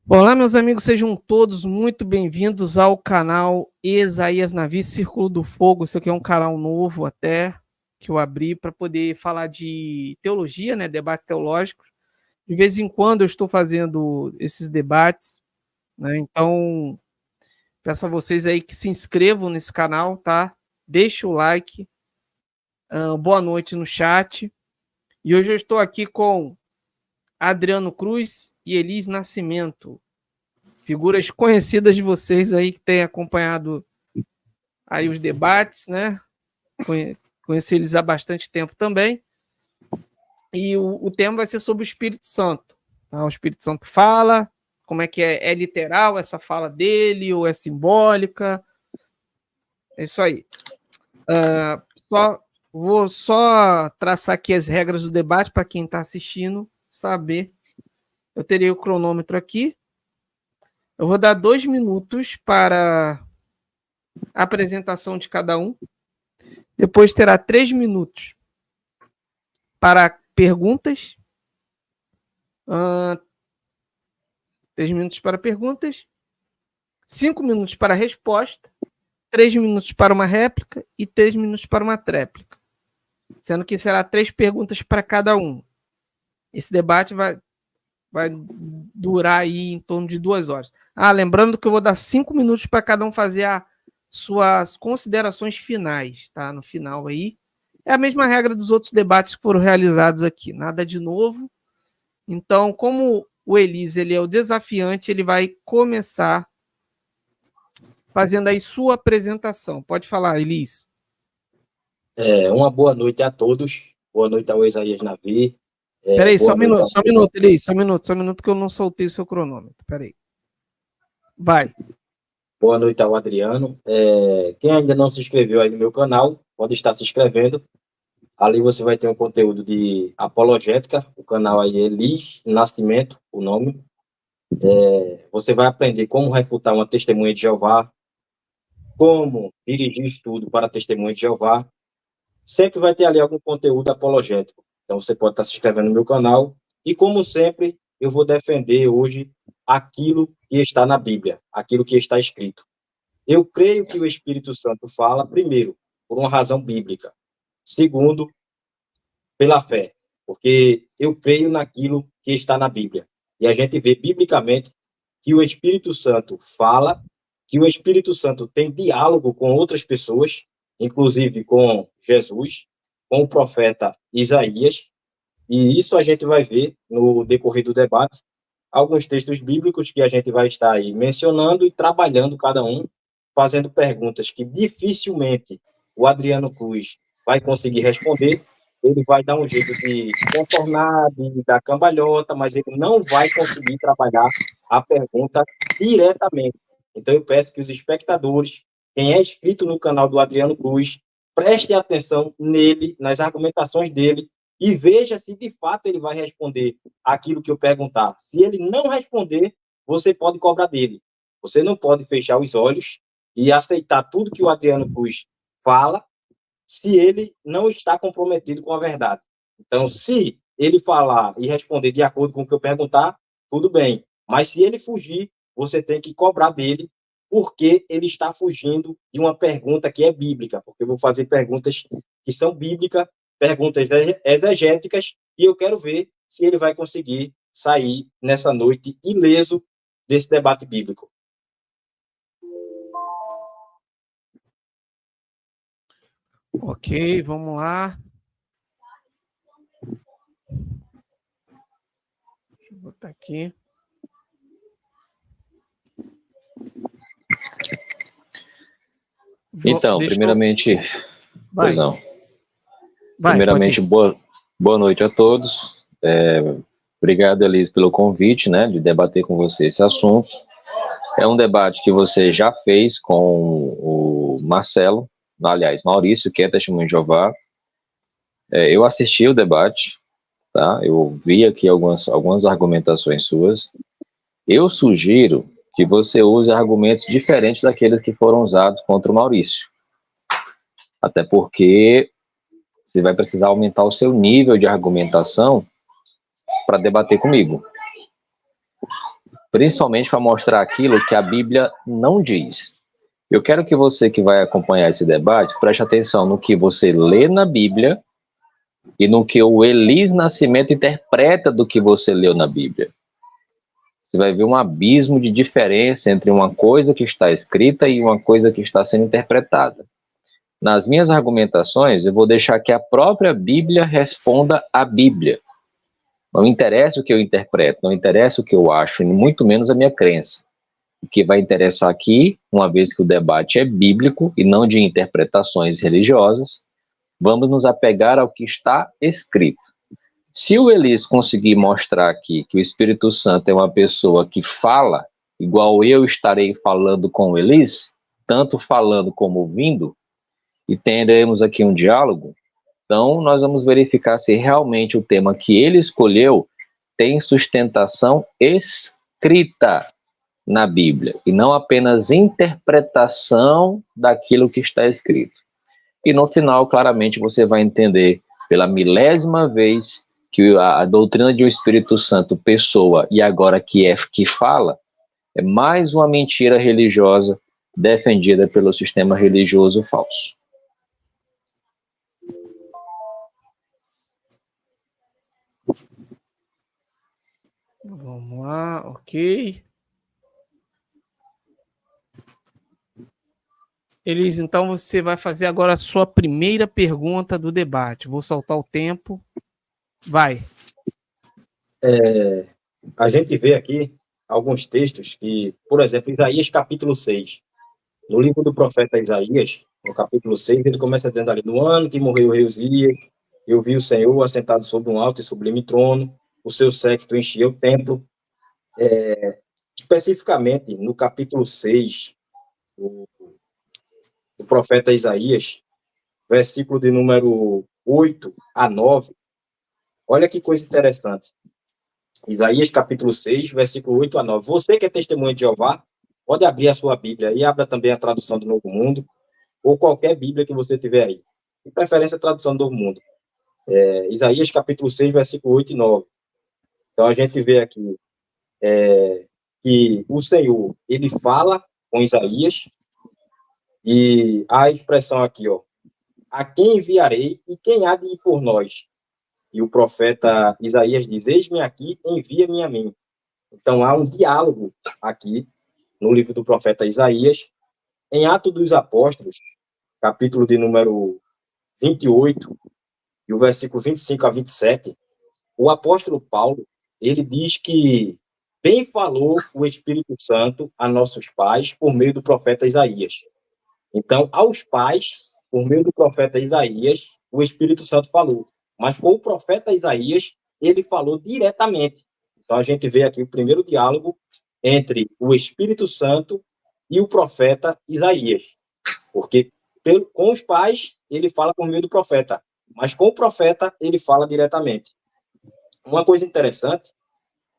Olá, meus amigos, sejam todos muito bem-vindos ao canal Esaías Navi, Círculo do Fogo. Esse aqui é um canal novo até, que eu abri para poder falar de teologia, né, debates teológicos. De vez em quando eu estou fazendo esses debates, né, então peço a vocês aí que se inscrevam nesse canal, tá? Deixe o like, boa noite no chat. E hoje eu estou aqui com Adriano Cruz e Elis Nascimento. Figuras conhecidas de vocês aí que têm acompanhado aí os debates, né? Conheci eles há bastante tempo também. E o tema vai ser sobre o Espírito Santo. Tá? O Espírito Santo fala, como é que é literal essa fala dele, ou é simbólica. É isso aí. Vou só traçar aqui as regras do debate para quem está assistindo saber. Eu terei o cronômetro aqui. Eu vou dar 2 minutos para a apresentação de cada um. Depois terá 3 minutos para perguntas. 3 minutos para perguntas. 5 minutos para resposta. 3 minutos para uma réplica e 3 minutos para uma tréplica. Sendo que será 3 perguntas para cada um. Esse debate vai durar aí em torno de 2 horas. Lembrando que eu vou dar 5 minutos para cada um fazer as suas considerações finais, tá? No final aí. É a mesma regra dos outros debates que foram realizados aqui. Nada de novo. Então, como o Elis ele é o desafiante, ele vai começar fazendo aí sua apresentação. Pode falar, Elis. Uma boa noite a todos. Boa noite ao Esaías Navi. Peraí, só um minuto, Elis. Só um minuto que eu não soltei o seu cronômetro. Peraí. Vai. Boa noite ao Adriano. Quem ainda não se inscreveu aí no meu canal, pode estar se inscrevendo. Ali você vai ter um conteúdo de apologética. O canal aí é Elis Nascimento, o nome. Você vai aprender como refutar uma testemunha de Jeová, como dirigir estudo para testemunha de Jeová. Sempre vai ter ali algum conteúdo apologético. Então, você pode estar se inscrevendo no meu canal. E, como sempre, eu vou defender hoje aquilo que está na Bíblia, aquilo que está escrito. Eu creio que o Espírito Santo fala, primeiro, por uma razão bíblica. Segundo, pela fé, porque eu creio naquilo que está na Bíblia. E a gente vê, biblicamente, que o Espírito Santo fala, que o Espírito Santo tem diálogo com outras pessoas, inclusive com Jesus, com o profeta Isaías, e isso a gente vai ver no decorrer do debate, alguns textos bíblicos que a gente vai estar aí mencionando e trabalhando cada um, fazendo perguntas que dificilmente o Adriano Cruz vai conseguir responder. Ele vai dar um jeito de contornar, de dar cambalhota, mas ele não vai conseguir trabalhar a pergunta diretamente. Então, eu peço que os espectadores, quem é inscrito no canal do Adriano Cruz, prestem atenção nele, nas argumentações dele, e veja se de fato ele vai responder aquilo que eu perguntar. Se ele não responder, você pode cobrar dele. Você não pode fechar os olhos e aceitar tudo que o Adriano Cruz fala, se ele não está comprometido com a verdade. Então, se ele falar e responder de acordo com o que eu perguntar, tudo bem. Mas se ele fugir, você tem que cobrar dele, porque ele está fugindo de uma pergunta que é bíblica, porque eu vou fazer perguntas que são bíblicas, perguntas exegéticas, e eu quero ver se ele vai conseguir sair nessa noite ileso desse debate bíblico. Ok, vamos lá. Deixa eu botar aqui. Então, primeiramente, boa noite a todos. Obrigado, Elis, pelo convite, né, de debater com você esse assunto. É um debate que você já fez com o Marcelo, aliás, Maurício, que é testemunho de Jeová. Eu assisti o debate, tá? Eu vi aqui algumas argumentações suas. Eu sugiro que você use argumentos diferentes daqueles que foram usados contra o Maurício. Até porque você vai precisar aumentar o seu nível de argumentação para debater comigo. principalmente para mostrar aquilo que a Bíblia não diz. Eu quero que você que vai acompanhar esse debate preste atenção no que você lê na Bíblia e no que o Elis Nascimento interpreta do que você leu na Bíblia. Você vai ver um abismo de diferença entre uma coisa que está escrita e uma coisa que está sendo interpretada. Nas minhas argumentações, eu vou deixar que a própria Bíblia responda à Bíblia. Não interessa o que eu interpreto, não interessa o que eu acho, e muito menos a minha crença. O que vai interessar aqui, uma vez que o debate é bíblico e não de interpretações religiosas, vamos nos apegar ao que está escrito. Se o Elis conseguir mostrar aqui que o Espírito Santo é uma pessoa que fala, igual eu estarei falando com o Elis, tanto falando como ouvindo, e teremos aqui um diálogo, então nós vamos verificar se realmente o tema que ele escolheu tem sustentação escrita na Bíblia, e não apenas interpretação daquilo que está escrito. E no final, claramente, você vai entender pela milésima vez que a doutrina de um Espírito Santo, pessoa, e agora que fala, é mais uma mentira religiosa defendida pelo sistema religioso falso. Vamos lá, ok. Elis, então você vai fazer agora a sua primeira pergunta do debate. Vou soltar o tempo. Vai. A gente vê aqui alguns textos que, por exemplo, Isaías capítulo 6. No livro do profeta Isaías, no capítulo 6, ele começa dizendo ali: no ano que morreu o rei Uzias, eu vi o Senhor assentado sobre um alto e sublime trono, o seu séquito enchia o templo. Especificamente, no capítulo 6, do profeta Isaías, versículo de número 8 a 9, olha que coisa interessante. Isaías capítulo 6, versículo 8 a 9. Você que é testemunha de Jeová, pode abrir a sua Bíblia e abra também a tradução do Novo Mundo, ou qualquer Bíblia que você tiver aí. De preferência, a tradução do Novo Mundo. Isaías capítulo 6, versículo 8 e 9. Então, a gente vê aqui que o Senhor, ele fala com Isaías, e a expressão aqui, ó: a quem enviarei e quem há de ir por nós? E o profeta Isaías diz: eis-me aqui, envia-me a mim. Então, há um diálogo aqui no livro do profeta Isaías. Em Atos dos Apóstolos, capítulo de número 28, e o versículo 25 a 27, o apóstolo Paulo, ele diz que bem falou o Espírito Santo a nossos pais por meio do profeta Isaías. Então, aos pais, por meio do profeta Isaías, o Espírito Santo falou. Mas com o profeta Isaías, ele falou diretamente. Então, a gente vê aqui o primeiro diálogo entre o Espírito Santo e o profeta Isaías. Porque com os pais, ele fala por meio do profeta. Mas com o profeta, ele fala diretamente. Uma coisa interessante,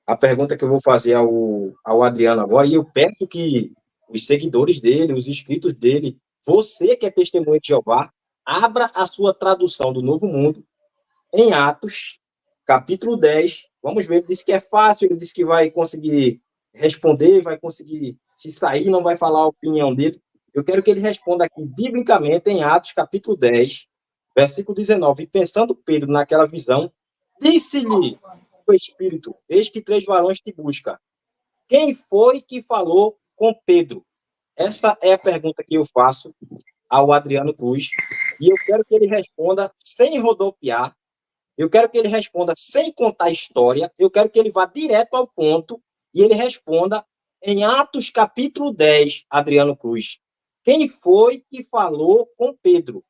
a pergunta que eu vou fazer ao Adriano agora, e eu peço que os seguidores dele, os inscritos dele, você que é testemunha de Jeová, abra a sua tradução do Novo Mundo em Atos, capítulo 10. Vamos ver, ele disse que é fácil, ele disse que vai conseguir responder, vai conseguir se sair, não vai falar a opinião dele. Eu quero que ele responda aqui, biblicamente, em Atos, capítulo 10, versículo 19. E pensando Pedro naquela visão, disse-lhe o Espírito: eis que 3 varões te buscam. Quem foi que falou com Pedro? Essa é a pergunta que eu faço ao Adriano Cruz, e eu quero que ele responda sem rodopiar, eu quero que ele responda sem contar história, eu quero que ele vá direto ao ponto e ele responda em Atos capítulo 10, Adriano Cruz. Quem foi que falou com Pedro?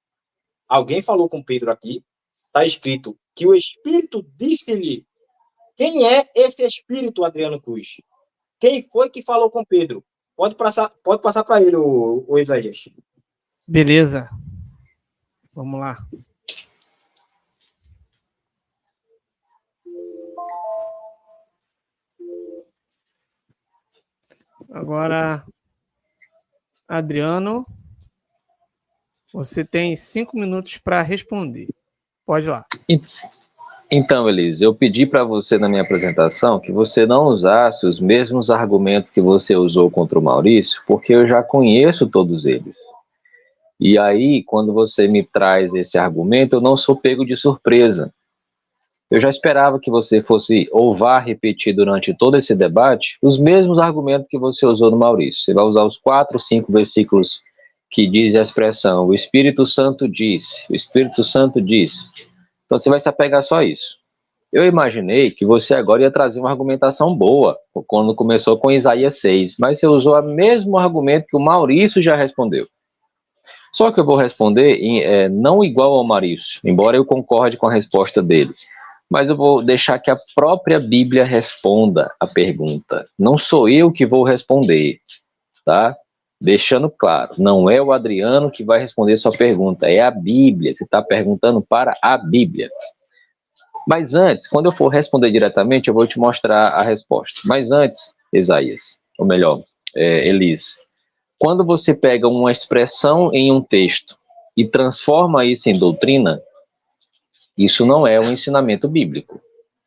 Alguém falou com Pedro aqui? Está escrito que o Espírito disse-lhe. Quem é esse Espírito, Adriano Cruz? Quem foi que falou com Pedro? Pode passar para ele, o Isaías. Beleza. Vamos lá. Agora, Adriano, você tem 5 minutos para responder. Pode ir lá. Então, Elise, eu pedi para você na minha apresentação que você não usasse os mesmos argumentos que você usou contra o Maurício, porque eu já conheço todos eles. E aí, quando você me traz esse argumento, eu não sou pego de surpresa. Eu já esperava que você fosse ou vá repetir durante todo esse debate os mesmos argumentos que você usou no Maurício. Você vai usar os 4, 5 versículos que dizem a expressão: o Espírito Santo disse, o Espírito Santo disse. Então você vai se apegar só a isso. Eu imaginei que você agora ia trazer uma argumentação boa, quando começou com Isaías 6, mas você usou o mesmo argumento que o Maurício já respondeu. Só que eu vou responder não igual ao Maurício, embora eu concorde com a resposta dele. Mas eu vou deixar que a própria Bíblia responda a pergunta. Não sou eu que vou responder, tá? Deixando claro, não é o Adriano que vai responder sua pergunta, é a Bíblia. Você está perguntando para a Bíblia. Mas antes, quando eu for responder diretamente, eu vou te mostrar a resposta. Mas antes, Isaías, ou melhor, Elis, quando você pega uma expressão em um texto e transforma isso em doutrina, isso não é um ensinamento bíblico.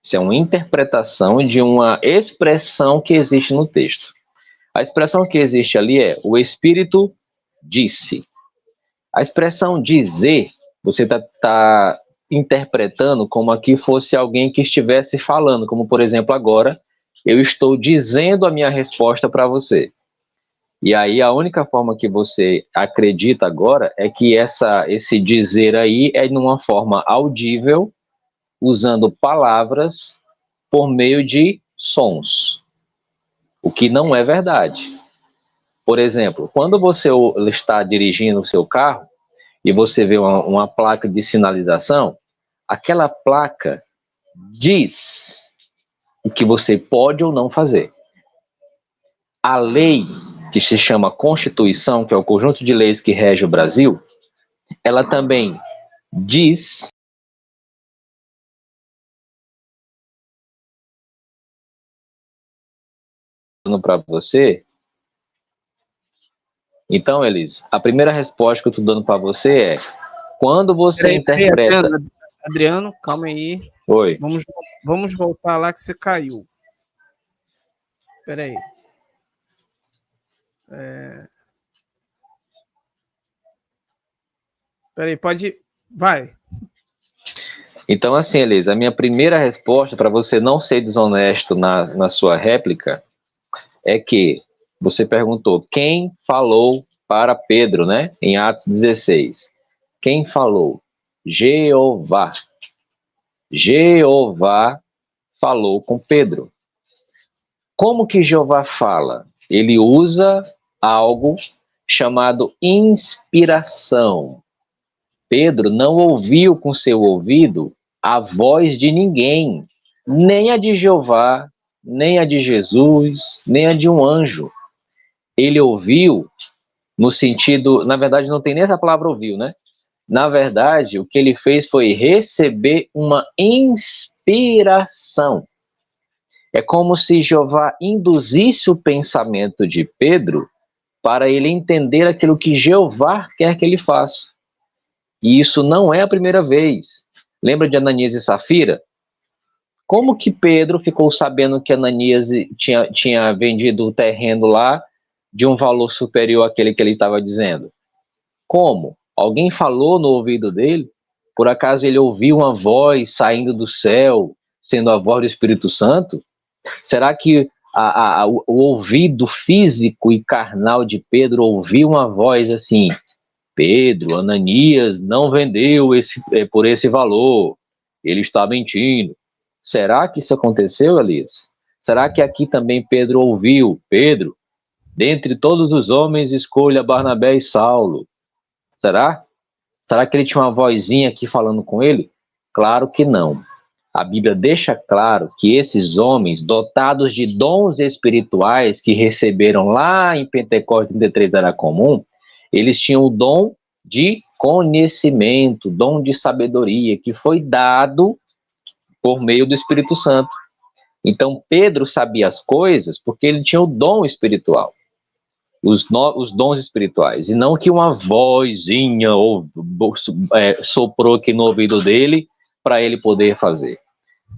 Isso é uma interpretação de uma expressão que existe no texto. A expressão que existe ali é: o Espírito disse. A expressão dizer, você está interpretando como aqui fosse alguém que estivesse falando, como por exemplo agora, eu estou dizendo a minha resposta para você. E aí a única forma que você acredita agora é que esse dizer aí é numa forma audível, usando palavras por meio de sons, o que não é verdade. Por exemplo, quando você está dirigindo o seu carro e você vê uma placa de sinalização, aquela placa diz o que você pode ou não fazer. A lei, que se chama Constituição, que é o conjunto de leis que rege o Brasil, ela também diz para você. Então, Elis, a primeira resposta que eu estou dando para você é: quando você interpreta... Adriano, calma aí. Oi. Vamos voltar lá que você caiu. Espera aí. Espera aí, pode ir. Vai. Então, assim, Elis, a minha primeira resposta para você não ser desonesto na sua réplica é que você perguntou quem falou para Pedro, né? Em Atos 16. Quem falou? Jeová. Jeová falou com Pedro. Como que Jeová fala? Ele usa algo chamado inspiração. Pedro não ouviu com seu ouvido a voz de ninguém, nem a de Jeová, nem a de Jesus, nem a de um anjo. Ele ouviu no sentido, na verdade não tem nem essa palavra ouviu, né? Na verdade, o que ele fez foi receber uma inspiração. É como se Jeová induzisse o pensamento de Pedro para ele entender aquilo que Jeová quer que ele faça. E isso não é a primeira vez. Lembra de Ananias e Safira? Como que Pedro ficou sabendo que Ananias tinha vendido o terreno lá de um valor superior àquele que ele estava dizendo? Como? Alguém falou no ouvido dele? Por acaso ele ouviu uma voz saindo do céu, sendo a voz do Espírito Santo? Será que o ouvido físico e carnal de Pedro ouviu uma voz assim: Pedro, Ananias não vendeu por esse valor, ele está mentindo? Será que isso aconteceu, Elias? Será que aqui também Pedro ouviu: Pedro, dentre todos os homens escolha Barnabé e Saulo? Será? Será que ele tinha uma vozinha aqui falando com ele? Claro que não. A Bíblia deixa claro que esses homens, dotados de dons espirituais que receberam lá em Pentecostes 33 era comum, eles tinham o dom de conhecimento, dom de sabedoria, que foi dado por meio do Espírito Santo. Então, Pedro sabia as coisas porque ele tinha o dom espiritual, os dons espirituais, e não que uma vozinha soprou aqui no ouvido dele para ele poder fazer.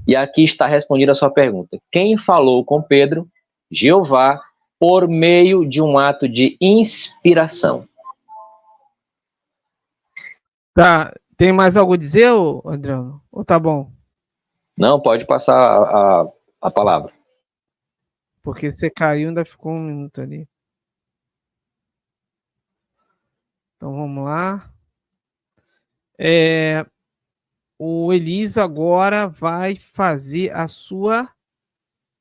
E aqui está respondida a sua pergunta. Quem falou com Pedro? Jeová, por meio de um ato de inspiração. Tá, tem mais algo a dizer, Adriano? Ou tá bom? Não, pode passar a palavra. Porque você caiu, ainda ficou um minuto ali. Então vamos lá. O Elis agora vai fazer a sua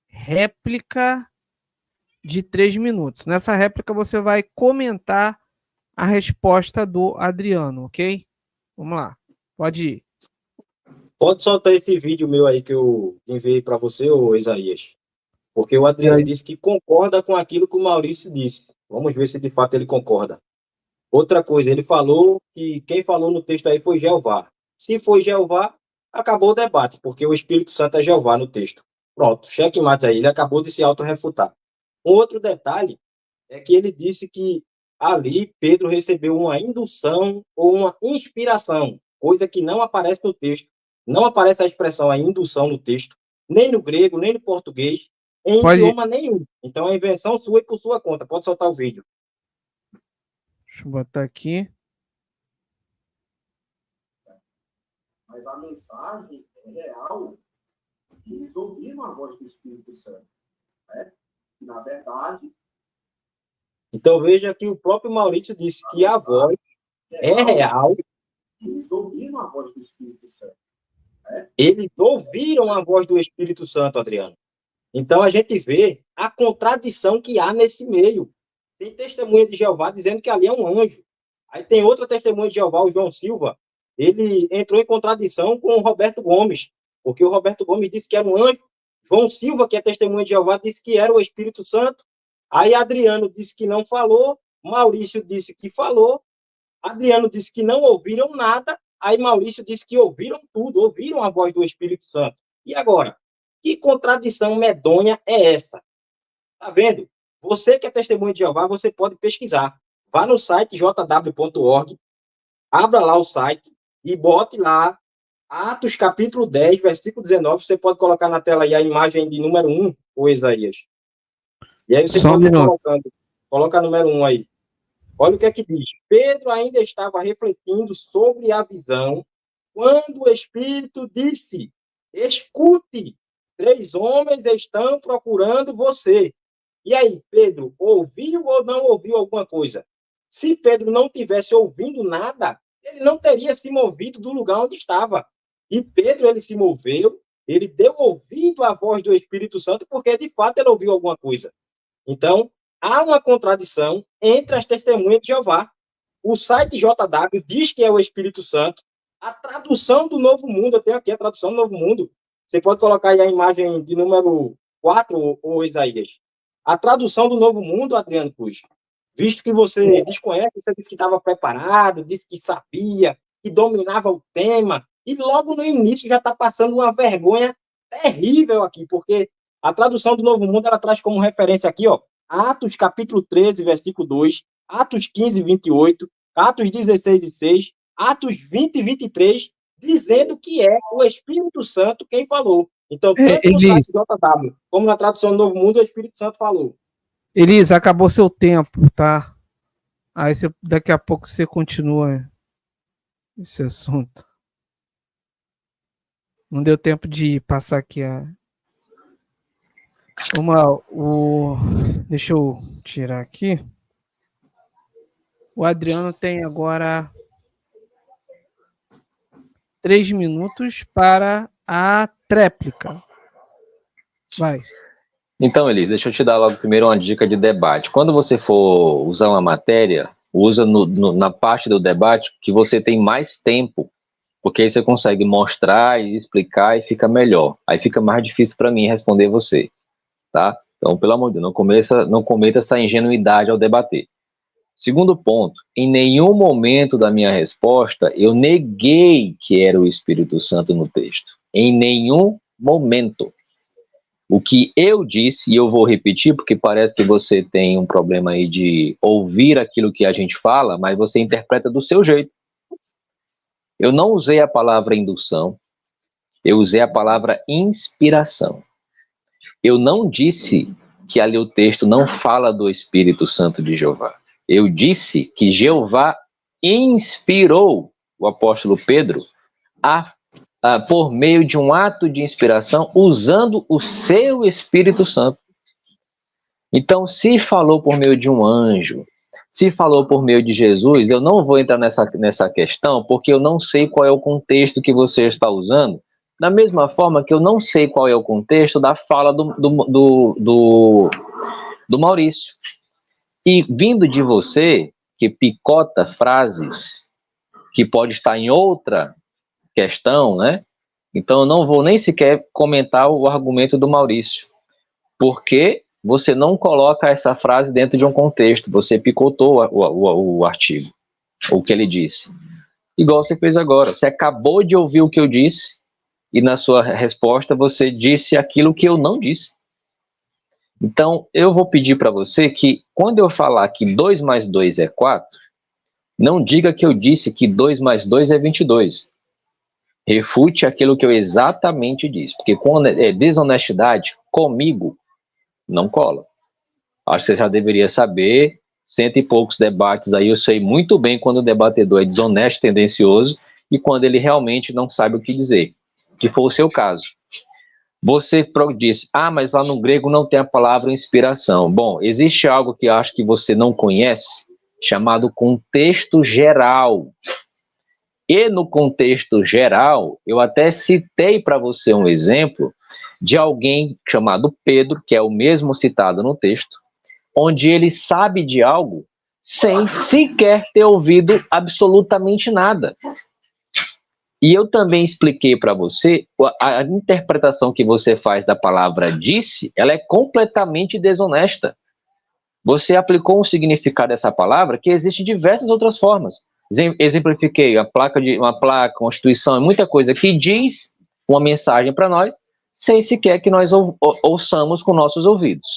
réplica de 3 minutos. Nessa réplica você vai comentar a resposta do Adriano, ok? Vamos lá, pode ir. Pode soltar esse vídeo meu aí que eu enviei para você, ô Isaías. Porque o Adriano disse que concorda com aquilo que o Maurício disse. Vamos ver se de fato ele concorda. Outra coisa, ele falou que quem falou no texto aí foi Jeová. Se foi Jeová, acabou o debate, porque o Espírito Santo é Jeová no texto. Pronto, checkmate aí, ele acabou de se autorrefutar. Um outro detalhe é que ele disse que ali Pedro recebeu uma indução ou uma inspiração, coisa que não aparece no texto. Não aparece a expressão a indução no texto, nem no grego, nem no português, em idioma nenhum. Então é invenção sua e por sua conta. Pode soltar o vídeo. Deixa eu botar aqui. Mas a mensagem é real. Eles ouviram a voz do Espírito Santo. Né? E, na verdade... Então veja que o próprio Maurício disse que a voz é real. Eles ouviram a voz do Espírito Santo. Né? Eles ouviram a voz do Espírito Santo, Adriano. Então a gente vê a contradição que há nesse meio. Tem testemunha de Jeová dizendo que ali é um anjo. Aí tem outra testemunha de Jeová, o João Silva. Ele entrou em contradição com o Roberto Gomes, porque o Roberto Gomes disse que era um anjo. João Silva, que é testemunha de Jeová, disse que era o Espírito Santo. Aí Adriano disse que não falou, Maurício disse que falou, Adriano disse que não ouviram nada, aí Maurício disse que ouviram tudo, ouviram a voz do Espírito Santo. E agora? Que contradição medonha é essa? Tá vendo? Você que é testemunha de Jeová, você pode pesquisar. Vá no site jw.org, abra lá o site e bote lá Atos capítulo 10, versículo 19. Você pode colocar na tela aí a imagem de número 1, o Isaías. E aí você pode ir colocando. Coloca a número 1 aí. Olha o que é que diz. Pedro ainda estava refletindo sobre a visão quando o Espírito disse: escute, 3 homens estão procurando você. E aí, Pedro, ouviu ou não ouviu alguma coisa? Se Pedro não tivesse ouvindo nada, ele não teria se movido do lugar onde estava. E Pedro, ele se moveu, ele deu ouvido à voz do Espírito Santo, porque de fato ele ouviu alguma coisa. Então, há uma contradição entre as testemunhas de Jeová. O site JW diz que é o Espírito Santo. A tradução do Novo Mundo, eu tenho aqui a tradução do Novo Mundo. Você pode colocar aí a imagem de número 4, ou Isaías. A tradução do Novo Mundo, Adriano Cruz, visto que você desconhece, você disse que estava preparado, disse que sabia, que dominava o tema, e logo no início já está passando uma vergonha terrível aqui, porque a tradução do Novo Mundo, ela traz como referência aqui, ó, Atos capítulo 13, versículo 2, Atos 15, 28, Atos 16 e 6, Atos 20 e 23, dizendo que é o Espírito Santo quem falou. Então, tanto no site JW como na tradução do Novo Mundo, o Espírito Santo falou. Elis, acabou seu tempo, tá? Aí daqui a pouco você continua esse assunto. Não deu tempo de passar aqui a... Vamos lá, deixa eu tirar aqui. O Adriano tem agora 3 minutos para a tréplica. Vai. Então, Elis, deixa eu te dar logo primeiro uma dica de debate. Quando você for usar uma matéria, usa na parte do debate que você tem mais tempo, porque aí você consegue mostrar e explicar e fica melhor. Aí fica mais difícil para mim responder você, tá? Então, pelo amor de Deus, não cometa essa ingenuidade ao debater. Segundo ponto, em nenhum momento da minha resposta eu neguei que era o Espírito Santo no texto. Em nenhum momento. O que eu disse, e eu vou repetir, porque parece que você tem um problema aí de ouvir aquilo que a gente fala, mas você interpreta do seu jeito. Eu não usei a palavra indução, Eu usei a palavra inspiração. Eu não disse que ali o texto não fala do Espírito Santo de Jeová. Eu disse que Jeová inspirou o apóstolo Pedro por meio de um ato de inspiração, usando o seu Espírito Santo. Então, se falou por meio de um anjo, se falou por meio de Jesus, eu não vou entrar nessa questão, porque eu não sei qual é o contexto que você está usando, da mesma forma que eu não sei qual é o contexto da fala do Maurício. E vindo de você, que picota frases que pode estar em outra questão, né? Então eu não vou nem sequer comentar o argumento do Maurício, porque você não coloca essa frase dentro de um contexto, você picotou o artigo, o que ele disse. Igual você fez agora, você acabou de ouvir o que eu disse, e na sua resposta você disse aquilo que eu não disse. Então, eu vou pedir para você que, quando eu falar que 2 mais 2 é 4, não diga que eu disse que 2 mais 2 é 22. Refute aquilo que eu exatamente disse. Porque quando é desonestidade, comigo, não cola. Acho que você já deveria saber, 100 e poucos debates aí, eu sei muito bem quando o debatedor é desonesto, tendencioso, e quando ele realmente não sabe o que dizer. Que foi o seu caso. Você disse, mas lá no grego não tem a palavra inspiração. Bom, existe algo que eu acho que você não conhece, chamado contexto geral. E no contexto geral, eu até citei para você um exemplo de alguém chamado Pedro, que é o mesmo citado no texto, onde ele sabe de algo sem sequer ter ouvido absolutamente nada. E eu também expliquei para você, a interpretação que você faz da palavra disse, ela é completamente desonesta. Você aplicou um significado dessa palavra que existe de diversas outras formas. Exemplifiquei uma placa, uma instituição, muita coisa que diz uma mensagem para nós, sem sequer que nós ouçamos com nossos ouvidos.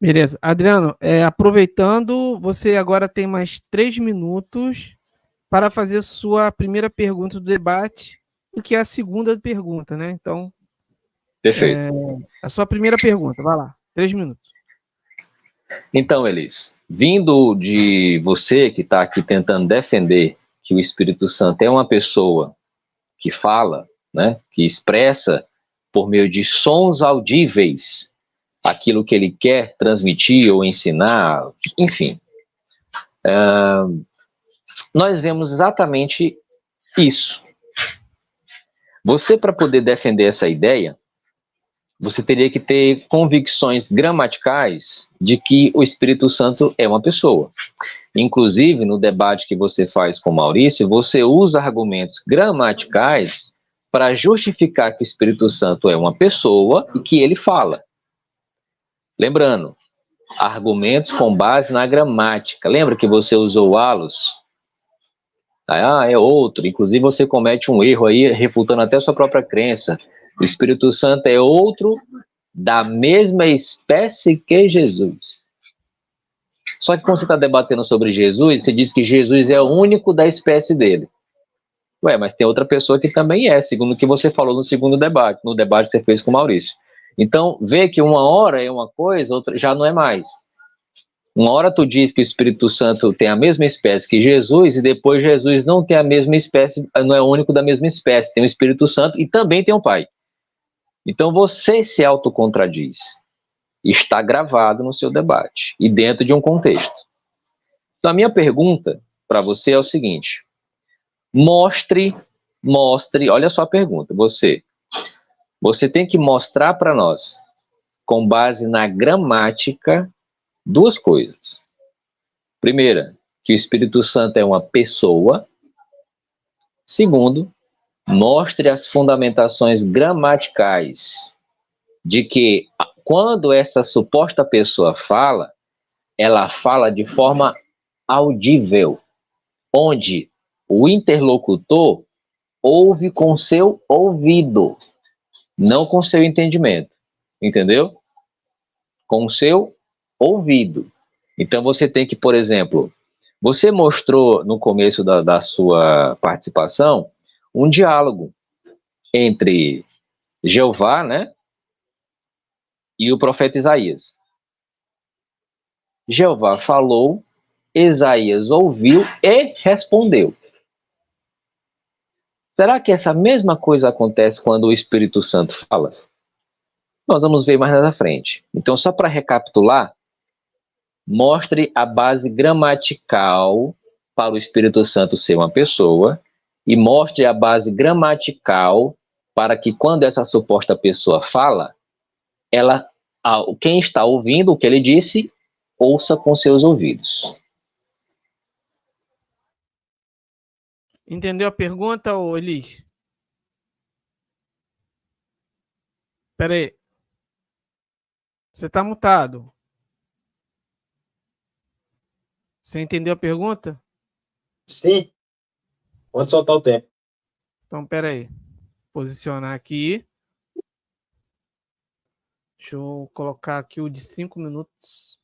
Beleza. Adriano, aproveitando, você agora tem mais 3 minutos para fazer sua primeira pergunta do debate, o que é a segunda pergunta, né? Então, perfeito. A sua primeira pergunta, vai lá, 3 minutos. Então, Elis, vindo de você que está aqui tentando defender que o Espírito Santo é uma pessoa que fala, né, que expressa por meio de sons audíveis aquilo que ele quer transmitir ou ensinar, enfim, nós vemos exatamente isso. Você, para poder defender essa ideia, você teria que ter convicções gramaticais de que o Espírito Santo é uma pessoa. Inclusive, no debate que você faz com o Maurício, você usa argumentos gramaticais para justificar que o Espírito Santo é uma pessoa e que ele fala. Lembrando, argumentos com base na gramática. Lembra que você usou o allos? É outro. Inclusive, você comete um erro aí, refutando até a sua própria crença. O Espírito Santo é outro da mesma espécie que Jesus. Só que quando você está debatendo sobre Jesus, você diz que Jesus é o único da espécie dele. Mas tem outra pessoa que também é, segundo o que você falou no segundo debate, no debate que você fez com o Maurício. Então, vê que uma hora é uma coisa, outra já não é mais. Uma hora tu diz que o Espírito Santo tem a mesma espécie que Jesus, e depois Jesus não tem a mesma espécie, não é o único da mesma espécie, tem o Espírito Santo e também tem o Pai. Então você se autocontraduz. Está gravado no seu debate e dentro de um contexto. Então a minha pergunta para você é o seguinte: mostre, olha só a pergunta, você tem que mostrar para nós, com base na gramática, duas coisas. Primeira, que o Espírito Santo é uma pessoa. Segundo, mostre as fundamentações gramaticais de que quando essa suposta pessoa fala, ela fala de forma audível, onde o interlocutor ouve com seu ouvido, não com seu entendimento, entendeu? Com seu ouvido. Então você tem que, por exemplo, você mostrou no começo da sua participação um diálogo entre Jeová, né, e o profeta Isaías. Jeová falou, Isaías ouviu e respondeu. Será que essa mesma coisa acontece quando o Espírito Santo fala? Nós vamos ver mais na frente. Então, só para recapitular, mostre a base gramatical para o Espírito Santo ser uma pessoa e mostre a base gramatical para que quando essa suposta pessoa fala, quem está ouvindo o que ele disse, ouça com seus ouvidos. Entendeu a pergunta, ô Elis? Espera aí. Você está mutado. Você entendeu a pergunta? Sim. Pode soltar o tempo. Então, espera aí. Posicionar aqui. Deixa eu colocar aqui o de 5 minutos.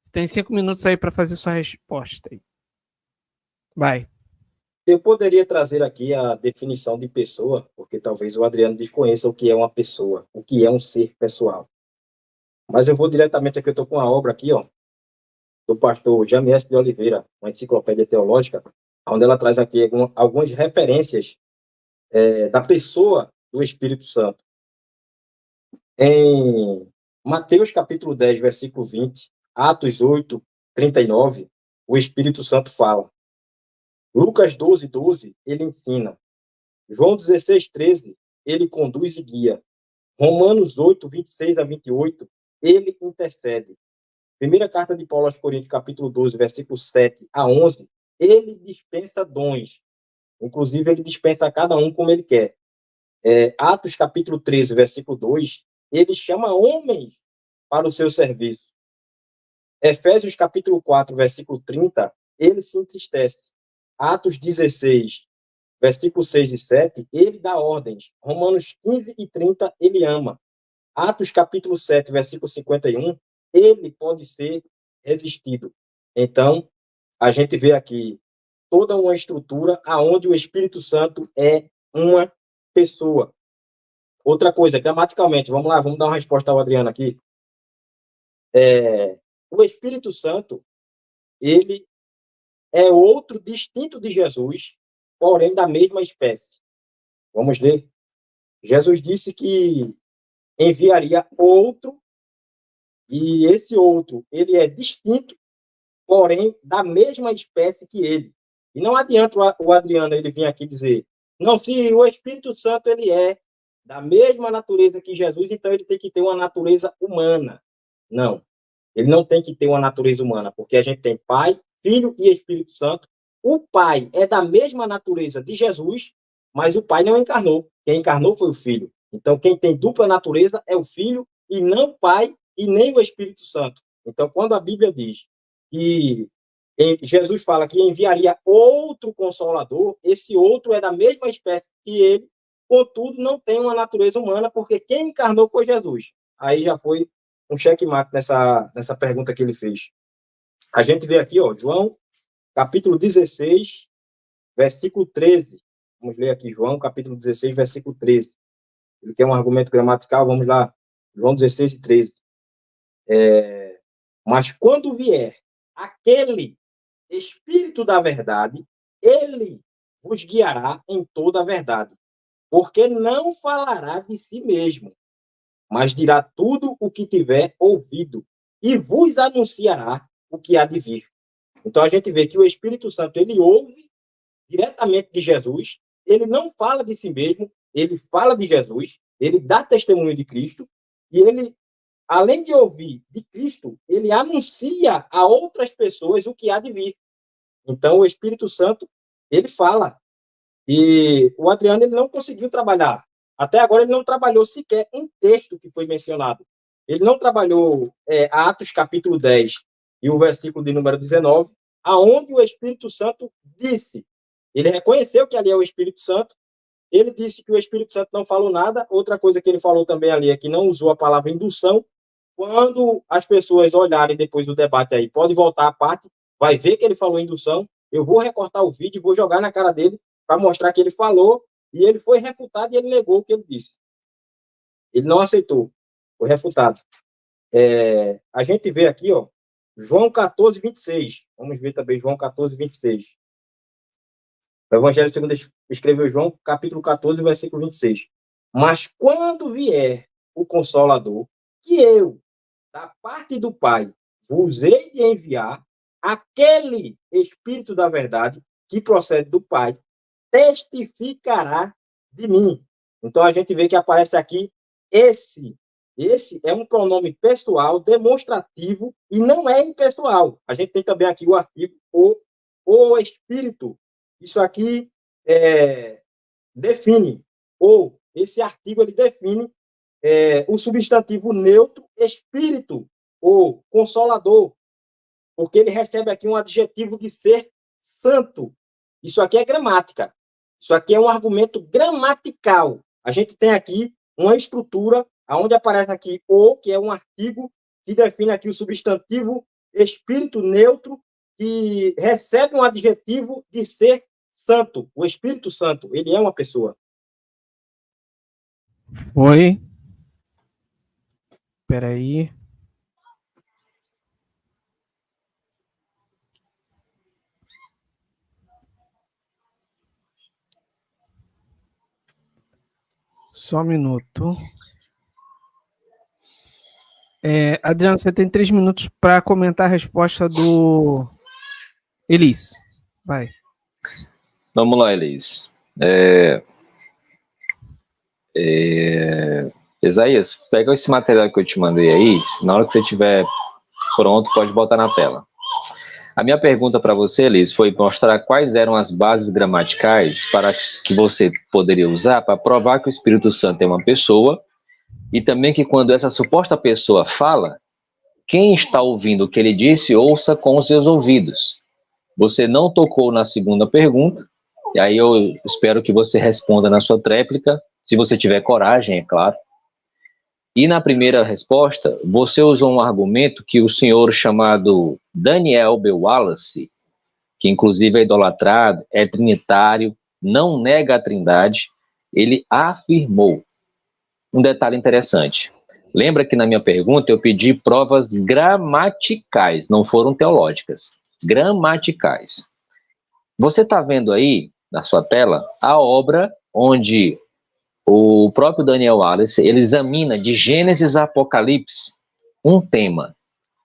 Você tem 5 minutos aí para fazer sua resposta aí. Vai. Eu poderia trazer aqui a definição de pessoa, porque talvez o Adriano desconheça o que é uma pessoa, o que é um ser pessoal. Mas eu vou diretamente aqui, eu estou com a obra aqui, ó, do pastor Jamies de Oliveira, uma enciclopédia teológica, onde ela traz aqui algumas referências da pessoa do Espírito Santo. Em Mateus capítulo 10, versículo 20, Atos 8, 39, o Espírito Santo fala. Lucas 12, 12, ele ensina. João 16, 13, ele conduz e guia. Romanos 8, 26 a 28, ele intercede. Primeira carta de Paulo aos Coríntios, capítulo 12, versículo 7 a 11, ele dispensa dons. Inclusive, ele dispensa a cada um como ele quer. Atos, capítulo 13, versículo 2, ele chama homens para o seu serviço. Efésios, capítulo 4, versículo 30, ele se entristece. Atos 16, versículo 6 e 7, ele dá ordens. Romanos 15 e 30, ele ama. Atos, capítulo 7, versículo 51, ele pode ser resistido. Então, a gente vê aqui toda uma estrutura aonde o Espírito Santo é uma pessoa. Outra coisa, gramaticalmente, vamos lá, vamos dar uma resposta ao Adriano aqui. O Espírito Santo, ele é outro distinto de Jesus, porém da mesma espécie. Vamos ler. Jesus disse que enviaria outro, e esse outro, ele é distinto, porém da mesma espécie que ele. E não adianta o Adriano ele vir aqui dizer, não, se o Espírito Santo ele é da mesma natureza que Jesus, então ele tem que ter uma natureza humana. Não, ele não tem que ter uma natureza humana, porque a gente tem Pai, Filho e Espírito Santo. O Pai é da mesma natureza de Jesus, mas o Pai não encarnou. Quem encarnou foi o Filho. Então, quem tem dupla natureza é o Filho, e não o Pai e nem o Espírito Santo. Então, quando a Bíblia diz que Jesus fala que enviaria outro Consolador, esse outro é da mesma espécie que ele, contudo, não tem uma natureza humana, porque quem encarnou foi Jesus. Aí já foi um checkmate nessa pergunta que ele fez. A gente vê aqui, ó, João, capítulo 16, versículo 13. Vamos ler aqui, João, capítulo 16, versículo 13. Ele quer um argumento gramatical, vamos lá. João 16 e 13. Mas quando vier aquele Espírito da verdade, ele vos guiará em toda a verdade, porque não falará de si mesmo, mas dirá tudo o que tiver ouvido e vos anunciará o que há de vir. Então, a gente vê que o Espírito Santo, ele ouve diretamente de Jesus, ele não fala de si mesmo, ele fala de Jesus, ele dá testemunho de Cristo, e ele, além de ouvir de Cristo, ele anuncia a outras pessoas o que há de vir. Então, o Espírito Santo, ele fala. E o Adriano, ele não conseguiu trabalhar. Até agora, ele não trabalhou sequer um texto que foi mencionado. Ele não trabalhou Atos, capítulo 10, e o versículo de número 19, aonde o Espírito Santo disse. Ele reconheceu que ali é o Espírito Santo. Ele disse que o Espírito Santo não falou nada. Outra coisa que ele falou também ali é que não usou a palavra indução. Quando as pessoas olharem depois do debate aí, pode voltar à parte, vai ver que ele falou indução. Eu vou recortar o vídeo e vou jogar na cara dele para mostrar que ele falou E ele foi refutado e ele negou o que ele disse. Ele não aceitou, foi refutado. A gente vê aqui, ó, João 14, 26. Vamos ver também João 14, 26. O Evangelho segundo escreveu João, capítulo 14, versículo 26. Mas quando vier o Consolador, que eu, da parte do Pai, vos hei de enviar, aquele Espírito da verdade, que procede do Pai, testificará de mim. Então, a gente vê que aparece aqui esse é um pronome pessoal, demonstrativo, e não é impessoal. A gente tem também aqui o artigo o Espírito. Isso aqui define, ou esse artigo ele define o substantivo neutro Espírito, ou Consolador, porque ele recebe aqui um adjetivo de ser santo. Isso aqui é gramática. Isso aqui é um argumento gramatical. A gente tem aqui uma estrutura onde aparece aqui o, que é um artigo que define aqui o substantivo espírito neutro, que recebe um adjetivo de ser santo. O Espírito Santo, ele é uma pessoa. Oi. Espera aí. Só um minuto. Adriano, você tem 3 minutos para comentar a resposta do Elis. Vai. Vamos lá, Elis. Isaías, pega esse material que eu te mandei aí. Na hora que você estiver pronto, pode botar na tela. A minha pergunta para você, Elis, foi mostrar quais eram as bases gramaticais para que você poderia usar para provar que o Espírito Santo é uma pessoa, e também que quando essa suposta pessoa fala, quem está ouvindo o que ele disse, ouça com os seus ouvidos. Você não tocou na segunda pergunta, e aí eu espero que você responda na sua tréplica, se você tiver coragem, é claro. E na primeira resposta, você usou um argumento que o senhor chamado Daniel B. Wallace, que inclusive é idolatrado, é trinitário, não nega a trindade, ele afirmou. Um detalhe interessante. Lembra que na minha pergunta eu pedi provas gramaticais, não foram teológicas, gramaticais. Você está vendo aí, na sua tela, a obra onde o próprio Daniel Wallace, ele examina de Gênesis a Apocalipse um tema,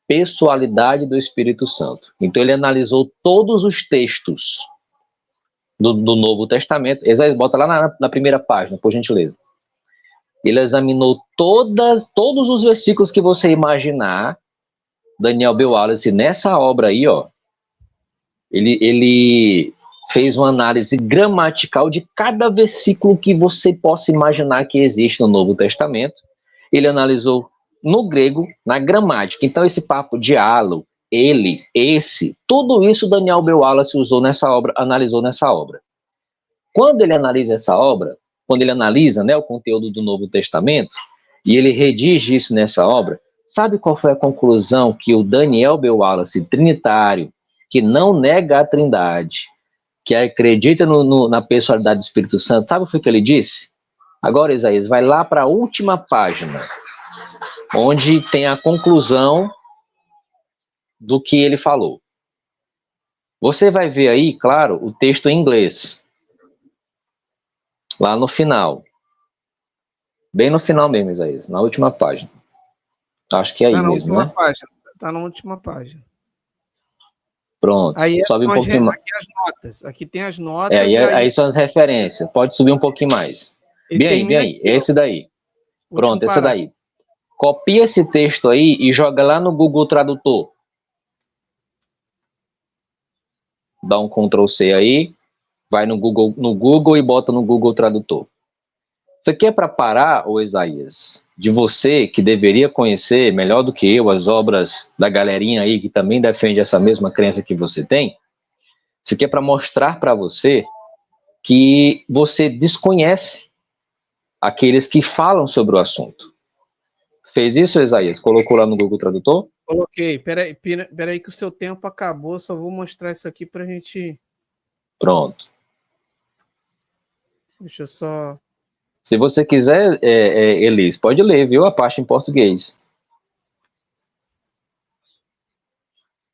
pessoalidade do Espírito Santo. Então ele analisou todos os textos do Novo Testamento. Bota lá na primeira página, por gentileza. Ele examinou todos os versículos que você imaginar. Daniel B. Wallace, nessa obra aí, ó, ele fez uma análise gramatical de cada versículo que você possa imaginar que existe no Novo Testamento. Ele analisou no grego, na gramática. Então, esse papo diálogo, ele, esse, tudo isso Daniel B. Wallace usou nessa obra, analisou nessa obra. Quando ele analisa essa obra, quando ele analisa, né, o conteúdo do Novo Testamento, e ele redige isso nessa obra, sabe qual foi a conclusão que o Daniel B. Wallace, trinitário, que não nega a trindade, que acredita na personalidade do Espírito Santo, sabe o que ele disse? Agora, Isaías, vai lá para a última página, onde tem a conclusão do que ele falou. Você vai ver aí, claro, o texto em inglês. Lá no final. Bem no final mesmo, Isaías, na última página. Acho que é aí mesmo, né? Tá na última página. Pronto. Aí sobe um pouquinho mais. Aqui as notas. Aqui tem as notas. Aí são as referências. Pode subir um pouquinho mais. Bem aí. Esse daí. Pronto, esse daí. Copia esse texto aí e joga lá no Google Tradutor. Dá um Ctrl C aí. Vai no Google e bota no Google Tradutor. Isso aqui é para parar, ô Isaías, de você que deveria conhecer melhor do que eu as obras da galerinha aí que também defende essa mesma crença que você tem. Isso aqui é para mostrar para você que você desconhece aqueles que falam sobre o assunto. Fez isso, Isaías? Colocou lá no Google Tradutor? Coloquei. Peraí que o seu tempo acabou. Só vou mostrar isso aqui para a gente... Pronto. Deixa eu só... Se você quiser, Elis, pode ler, viu? A parte em português.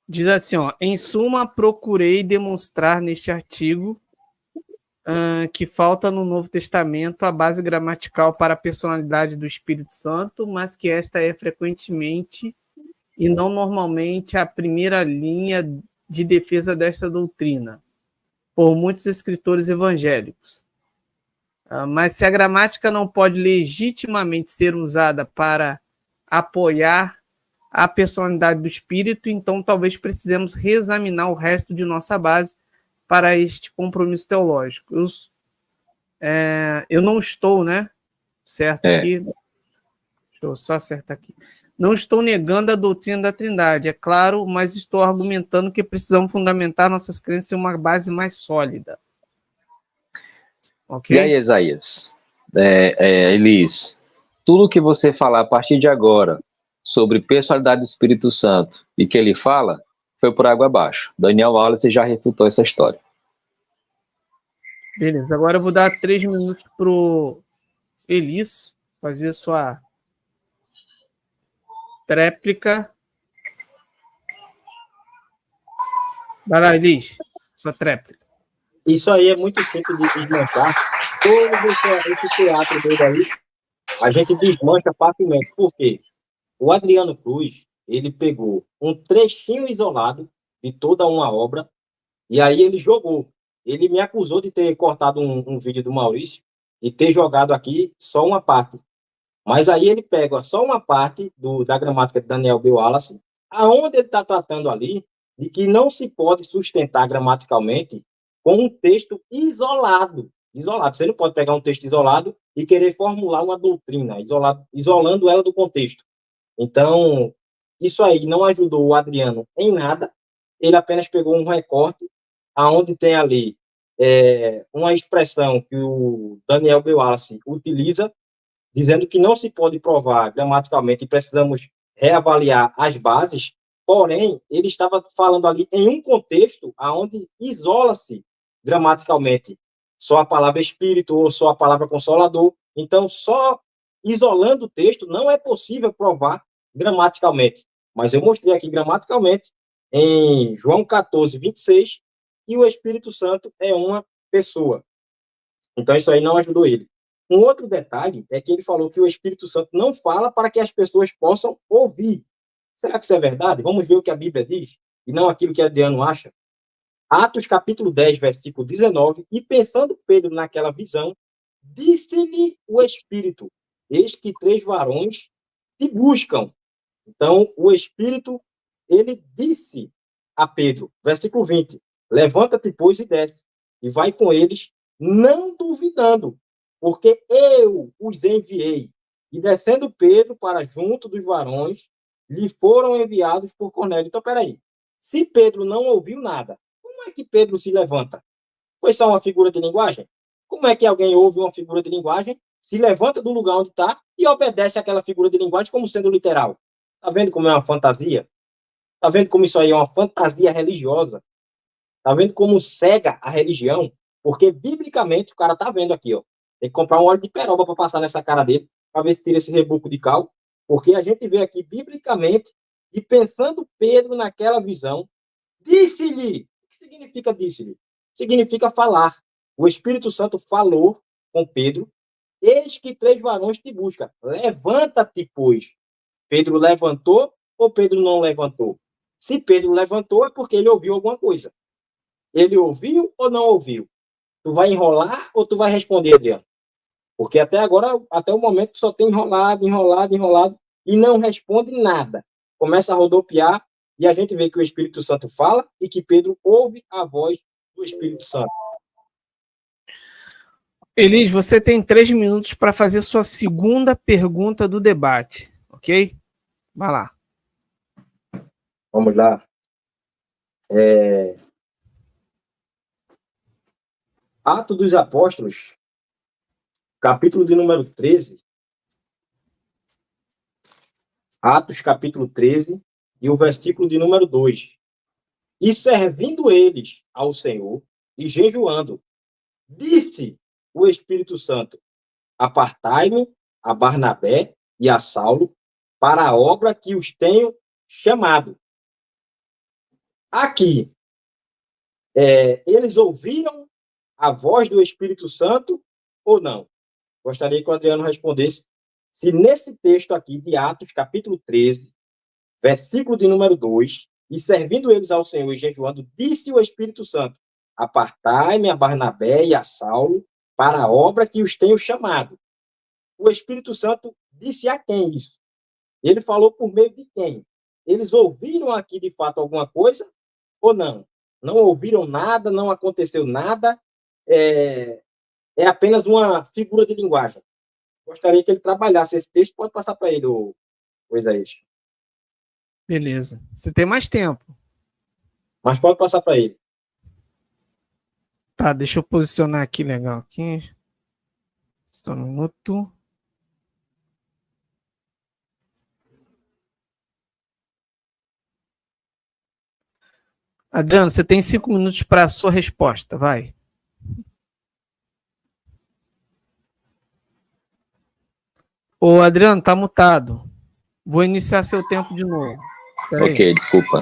Diz assim, ó, em suma, procurei demonstrar neste artigo que falta no Novo Testamento a base gramatical para a personalidade do Espírito Santo, mas que esta é frequentemente e não normalmente a primeira linha de defesa desta doutrina, por muitos escritores evangélicos. Mas se a gramática não pode legitimamente ser usada para apoiar a personalidade do Espírito, então talvez precisemos reexaminar o resto de nossa base para este compromisso teológico. Eu não estou, né? Certo aqui. Deixa eu só acertar aqui. Não estou negando a doutrina da Trindade, é claro, mas estou argumentando que precisamos fundamentar nossas crenças em uma base mais sólida. Ok? E aí, Isaías? Elis, tudo que você falar a partir de agora sobre personalidade do Espírito Santo e que ele fala, foi por água abaixo. Daniel Wallace já refutou essa história. Beleza, agora eu vou dar 3 minutos pro Elis fazer sua tréplica. Vai lá, Elis, sua tréplica. Isso aí é muito simples de desmanchar. Todo esse teatro dele aí, a gente desmancha facilmente. Por quê? O Adriano Cruz, ele pegou um trechinho isolado de toda uma obra e aí ele jogou. Ele me acusou de ter cortado um vídeo do Maurício e ter jogado aqui só uma parte. Mas aí ele pega só uma parte da gramática de Daniel B. Wallace, aonde ele está tratando ali de que não se pode sustentar gramaticalmente com um texto isolado. Isolado. Você não pode pegar um texto isolado e querer formular uma doutrina, isolando ela do contexto. Então, isso aí não ajudou o Adriano em nada. Ele apenas pegou um recorte, aonde tem ali uma expressão que o Daniel B. Wallace utiliza, dizendo que não se pode provar gramaticalmente e precisamos reavaliar as bases, porém, ele estava falando ali em um contexto onde isola-se gramaticalmente só a palavra espírito ou só a palavra consolador. Então, só isolando o texto não é possível provar gramaticalmente. Mas eu mostrei aqui gramaticalmente em João 14, 26, que o Espírito Santo é uma pessoa. Então, isso aí não ajudou ele. Um outro detalhe é que ele falou que o Espírito Santo não fala para que as pessoas possam ouvir. Será que isso é verdade? Vamos ver o que a Bíblia diz e não aquilo que Adriano acha. Atos capítulo 10, versículo 19, e pensando Pedro naquela visão, disse-lhe o Espírito, eis que 3 varões te buscam. Então, o Espírito, ele disse a Pedro, versículo 20, levanta-te, pois, e desce, e vai com eles, não duvidando, porque eu os enviei. E descendo Pedro para junto dos varões, lhe foram enviados por Cornélio. Então, peraí, se Pedro não ouviu nada, como é que Pedro se levanta? Foi só uma figura de linguagem? Como é que alguém ouve uma figura de linguagem, se levanta do lugar onde está e obedece àquela figura de linguagem como sendo literal? Tá vendo como é uma fantasia? Tá vendo como isso aí é uma fantasia religiosa? Tá vendo como cega a religião? Porque, biblicamente, o cara tá vendo aqui, ó. Tem que comprar um óleo de peroba para passar nessa cara dele, para ver se tira esse reboco de cal. Porque a gente vê aqui, biblicamente, e pensando Pedro naquela visão, disse-lhe. O que significa disse-lhe? Significa falar. O Espírito Santo falou com Pedro, eis que 3 varões te buscam. Levanta-te, pois. Pedro levantou ou Pedro não levantou? Se Pedro levantou, é porque ele ouviu alguma coisa. Ele ouviu ou não ouviu? Tu vai enrolar ou tu vai responder, Adriano? Porque até agora, até o momento, só tem enrolado e não responde nada. Começa a rodopiar e a gente vê que o Espírito Santo fala e que Pedro ouve a voz do Espírito Santo. Elis, você tem 3 minutos para fazer sua segunda pergunta do debate, ok? Vai lá. Vamos lá. Atos dos Apóstolos, capítulo de número 13. Atos, capítulo 13, e o versículo de número 2. E servindo eles ao Senhor, e jejuando, disse o Espírito Santo: apartai-me a Barnabé e a Saulo para a obra que os tenho chamado. Aqui, eles ouviram a voz do Espírito Santo ou não? Gostaria que o Adriano respondesse se nesse texto aqui de Atos, capítulo 13, versículo de número 2, e servindo eles ao Senhor e jejuando, disse o Espírito Santo: apartai-me a Barnabé e a Saulo para a obra que os tenho chamado. O Espírito Santo disse a quem isso? Ele falou por meio de quem? Eles ouviram aqui de fato alguma coisa ou não? Não ouviram nada, não aconteceu nada, é apenas uma figura de linguagem. Gostaria que ele trabalhasse esse texto, pode passar para ele, o Isaías. Beleza. Você tem mais tempo. Mas pode passar para ele. Tá, deixa eu posicionar aqui legal. Aqui. Só um minuto. Adriano, você tem 5 minutos para a sua resposta. Vai. Ô, Adriano, tá mutado. Vou iniciar seu tempo de novo. Ok, desculpa.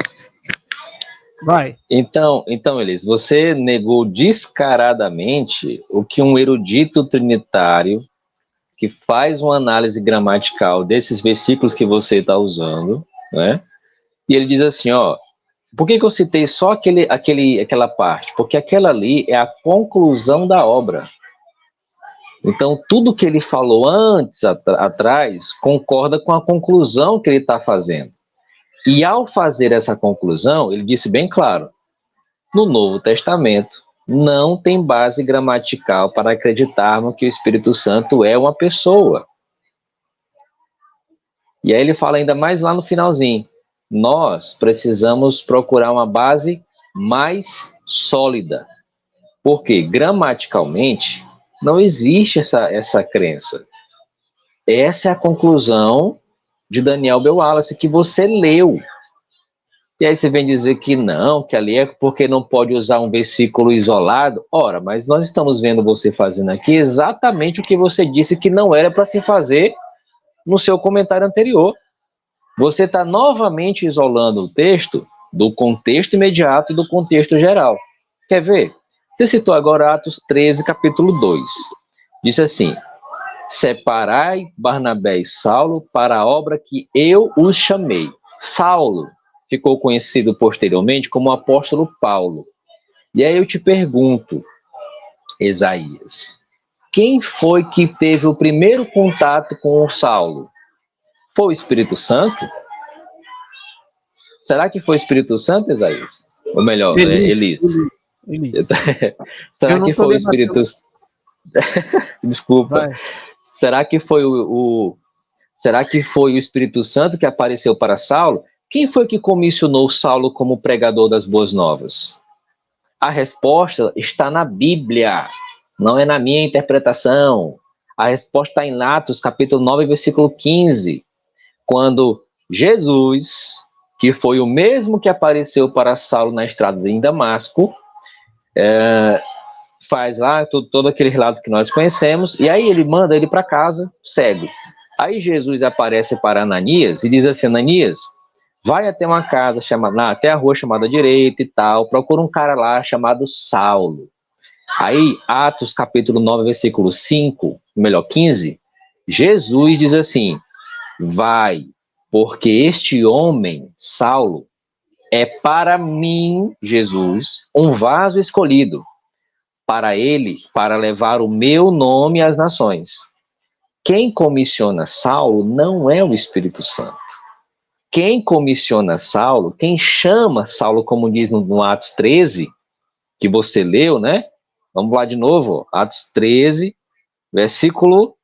Vai. Então, Elis, você negou descaradamente o que um erudito trinitário que faz uma análise gramatical desses versículos que você está usando, né? E ele diz assim, ó, por que eu citei só aquela parte? Porque aquela ali é a conclusão da obra. Então, tudo que ele falou antes, atrás, concorda com a conclusão que ele está fazendo. E ao fazer essa conclusão, ele disse bem claro, no Novo Testamento, não tem base gramatical para acreditarmos que o Espírito Santo é uma pessoa. E aí ele fala ainda mais lá no finalzinho, nós precisamos procurar uma base mais sólida. Porque, gramaticalmente, não existe essa crença. Essa é a conclusão de Daniel B. Wallace, que você leu. E aí você vem dizer que não, que ali é porque não pode usar um versículo isolado. Ora, mas nós estamos vendo você fazendo aqui exatamente o que você disse que não era para se fazer no seu comentário anterior. Você está novamente isolando o texto do contexto imediato e do contexto geral. Quer ver? Você citou agora Atos 13, capítulo 2. Disse assim, separai Barnabé e Saulo para a obra que eu os chamei. Saulo ficou conhecido posteriormente como apóstolo Paulo. E aí eu te pergunto, Isaías, quem foi que teve o primeiro contato com o Saulo? Foi o Espírito Santo? Será que foi o Espírito Santo, Isaías? Ou melhor, Elis. Será que foi o Espírito Santo? Desculpa. Vai. Será que foi Será que foi o Espírito Santo que apareceu para Saulo? Quem foi que comissionou Saulo como pregador das boas novas? A resposta está na Bíblia, não é na minha interpretação. A resposta está em Atos, capítulo 9, versículo 15, quando Jesus, que foi o mesmo que apareceu para Saulo na estrada em Damasco, faz lá todo aquele relato que nós conhecemos, e aí ele manda ele para casa, cego. Aí Jesus aparece para Ananias e diz assim, Ananias, vai até uma casa chamada, até a rua chamada direita e tal, procura um cara lá chamado Saulo. Aí, Atos capítulo 9, versículo 5, melhor 15, Jesus diz assim, vai, porque este homem, Saulo, é para mim, Jesus, um vaso escolhido, para levar o meu nome às nações. Quem comissiona Saulo não é o Espírito Santo. Quem comissiona Saulo, quem chama Saulo, como diz no Atos 13, que você leu, né? Vamos lá de novo, Atos 13, versículo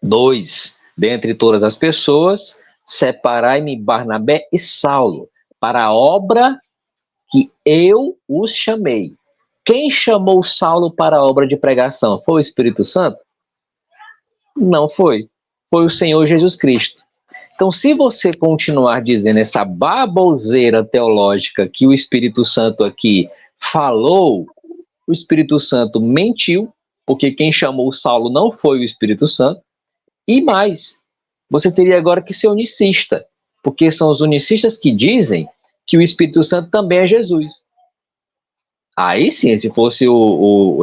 2. Dentre todas as pessoas, separai-me Barnabé e Saulo, para a obra que eu os chamei. Quem chamou Saulo para a obra de pregação? Foi o Espírito Santo? Não foi. Foi o Senhor Jesus Cristo. Então, se você continuar dizendo essa baboseira teológica que o Espírito Santo aqui falou, o Espírito Santo mentiu, porque quem chamou Saulo não foi o Espírito Santo. E mais, você teria agora que ser unicista, porque são os unicistas que dizem que o Espírito Santo também é Jesus. Aí sim, se fosse o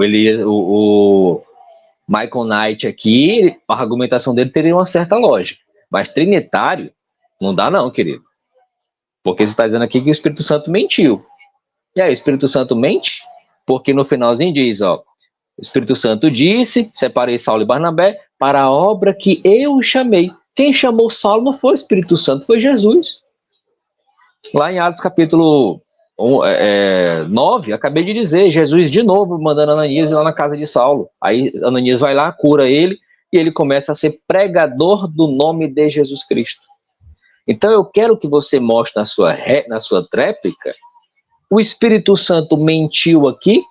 Michael Knight aqui, a argumentação dele teria uma certa lógica. Mas trinitário, não dá não, querido. Porque você está dizendo aqui que o Espírito Santo mentiu. E aí, o Espírito Santo mente? Porque no finalzinho diz, ó, o Espírito Santo disse, separei Saulo e Barnabé para a obra que eu chamei. Quem chamou Saulo não foi o Espírito Santo, foi Jesus. Lá em Atos capítulo 9, acabei de dizer, Jesus de novo mandando Ananias ir lá na casa de Saulo. Aí Ananias vai lá, cura ele, e ele começa a ser pregador do nome de Jesus Cristo. Então eu quero que você mostre na sua tréplica, o Espírito Santo mentiu aqui,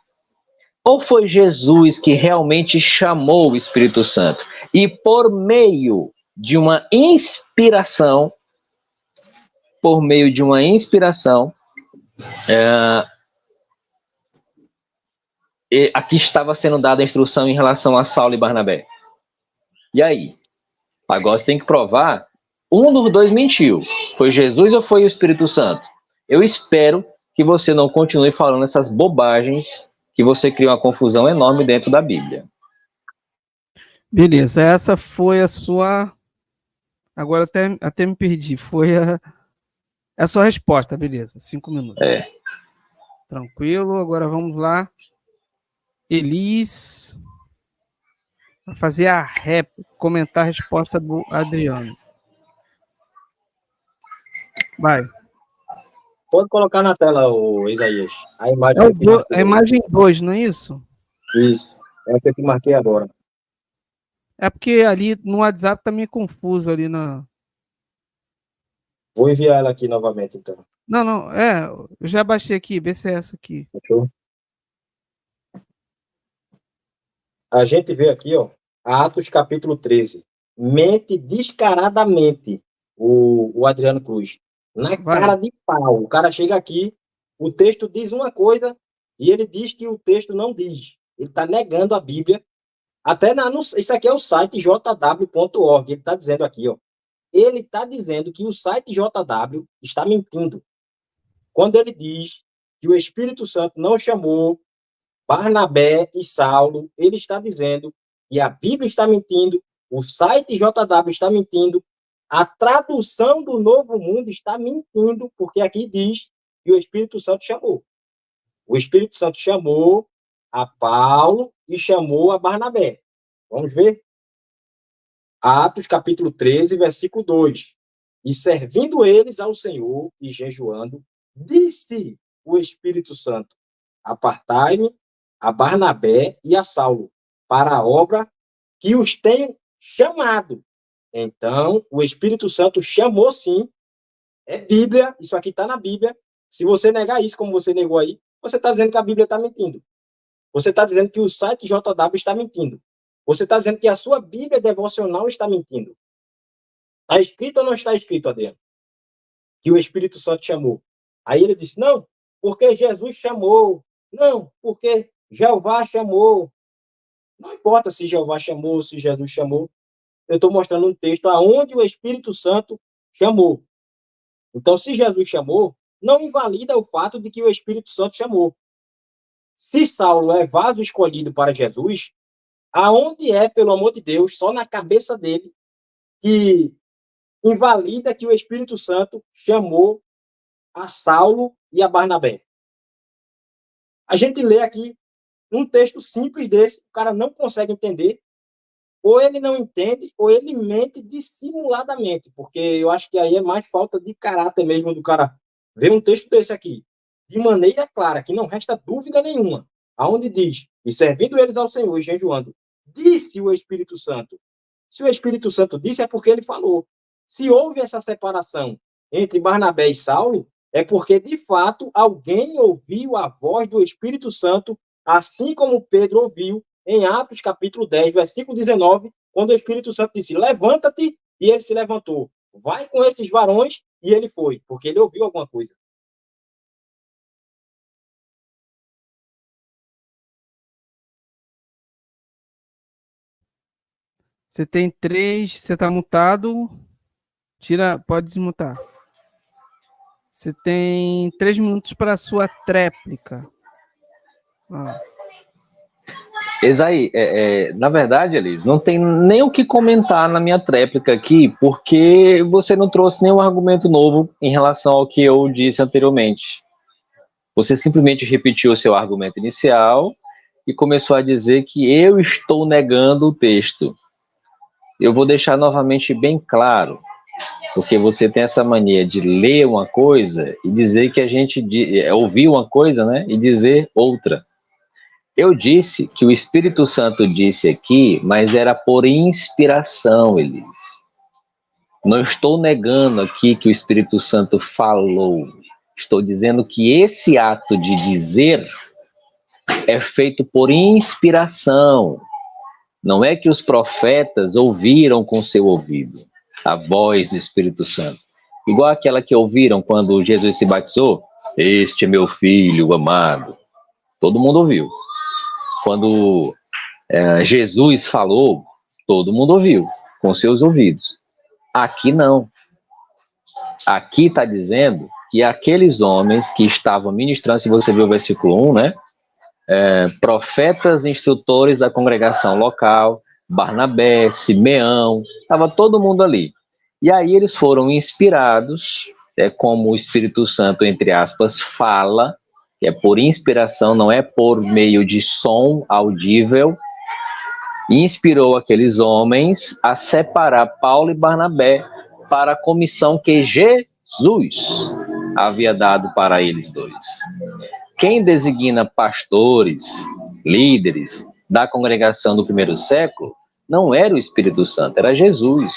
ou foi Jesus que realmente chamou o Espírito Santo? E por meio de uma inspiração, aqui estava sendo dada a instrução em relação a Saulo e Barnabé. E aí? Agora você tem que provar, um dos dois mentiu. Foi Jesus ou foi o Espírito Santo? Eu espero que você não continue falando essas bobagens, que você cria uma confusão enorme dentro da Bíblia. Beleza, essa foi a sua... Agora até me perdi. Foi a sua resposta, beleza. 5 minutos. Tranquilo, agora vamos lá. Elis... Vai fazer a comentar a resposta do Adriano. Vai. Pode colocar na tela, o Isaías. A imagem a imagem 2, não é isso? Isso. É a que eu te marquei agora. É porque ali no WhatsApp tá meio confuso ali na... Vou enviar ela aqui novamente, então. Não, eu já baixei aqui, vê se é essa aqui. Fechou? A gente vê aqui, ó, Atos capítulo 13. Mente descaradamente o Adriano Cruz. Na cara de pau. O cara chega aqui, o texto diz uma coisa e ele diz que o texto não diz. Ele está negando a Bíblia. Até isso aqui é o site jw.org. Ele está dizendo aqui, ó. Ele está dizendo que o site JW está mentindo. Quando ele diz que o Espírito Santo não chamou Barnabé e Saulo, ele está dizendo que a Bíblia está mentindo, o site JW está mentindo, a tradução do Novo Mundo está mentindo, porque aqui diz que o Espírito Santo chamou. O Espírito Santo chamou a Paulo e chamou a Barnabé. Vamos ver? Atos capítulo 13, versículo 2. E servindo eles ao Senhor e jejuando, disse o Espírito Santo: apartai-me a Barnabé e a Saulo para a obra que os tenho chamado. Então, o Espírito Santo chamou sim. É Bíblia, isso aqui está na Bíblia. Se você negar isso, como você negou aí, você está dizendo que a Bíblia está mentindo. Você está dizendo que o site JW está mentindo. Você está dizendo que a sua Bíblia devocional está mentindo. Está escrito ou não está escrito, Adriano? Que o Espírito Santo chamou. Aí ele disse, não, porque Jesus chamou. Não, porque Jeová chamou. Não importa se Jeová chamou, se Jesus chamou. Eu estou mostrando um texto aonde o Espírito Santo chamou. Então, se Jesus chamou, não invalida o fato de que o Espírito Santo chamou. Se Saulo é vaso escolhido para Jesus, aonde é, pelo amor de Deus, só na cabeça dele, que invalida que o Espírito Santo chamou a Saulo e a Barnabé. A gente lê aqui um texto simples desse, o cara não consegue entender, ou ele não entende, ou ele mente dissimuladamente, porque eu acho que aí é mais falta de caráter mesmo do cara ver um texto desse aqui, de maneira clara, que não resta dúvida nenhuma, aonde diz, e servindo eles ao Senhor e jejuando, disse o Espírito Santo. Se o Espírito Santo disse, é porque ele falou. Se houve essa separação entre Barnabé e Saulo, é porque, de fato, alguém ouviu a voz do Espírito Santo, assim como Pedro ouviu em Atos capítulo 10, versículo 19, quando o Espírito Santo disse, levanta-te, e ele se levantou. Vai com esses varões, e ele foi, porque ele ouviu alguma coisa. Você tem 3, você tá mutado. Pode desmutar. Você tem 3 minutos para sua tréplica. Esaí, na verdade, Elis, não tem nem o que comentar na minha tréplica aqui, porque você não trouxe nenhum argumento novo em relação ao que eu disse anteriormente. Você simplesmente repetiu o seu argumento inicial e começou a dizer que eu estou negando o texto. Eu vou deixar novamente bem claro, porque você tem essa mania de ler uma coisa e dizer que a gente ouviu uma coisa, né, e dizer outra. Eu disse que o Espírito Santo disse aqui, mas era por inspiração, Elis. Não estou negando aqui que o Espírito Santo falou. Estou dizendo que esse ato de dizer é feito por inspiração. Não é que os profetas ouviram com seu ouvido a voz do Espírito Santo. Igual aquela que ouviram quando Jesus se batizou. Este é meu filho amado. Todo mundo ouviu. Quando Jesus falou, todo mundo ouviu com seus ouvidos. Aqui não. Aqui está dizendo que aqueles homens que estavam ministrando, se você viu o versículo 1, né? Profetas instrutores da congregação local, Barnabé, Simeão, estava todo mundo ali. E aí eles foram inspirados, como o Espírito Santo, entre aspas, fala, que é por inspiração, não é por meio de som audível, e inspirou aqueles homens a separar Paulo e Barnabé para a comissão que Jesus havia dado para eles dois. Quem designa pastores, líderes da congregação do primeiro século não era o Espírito Santo, era Jesus.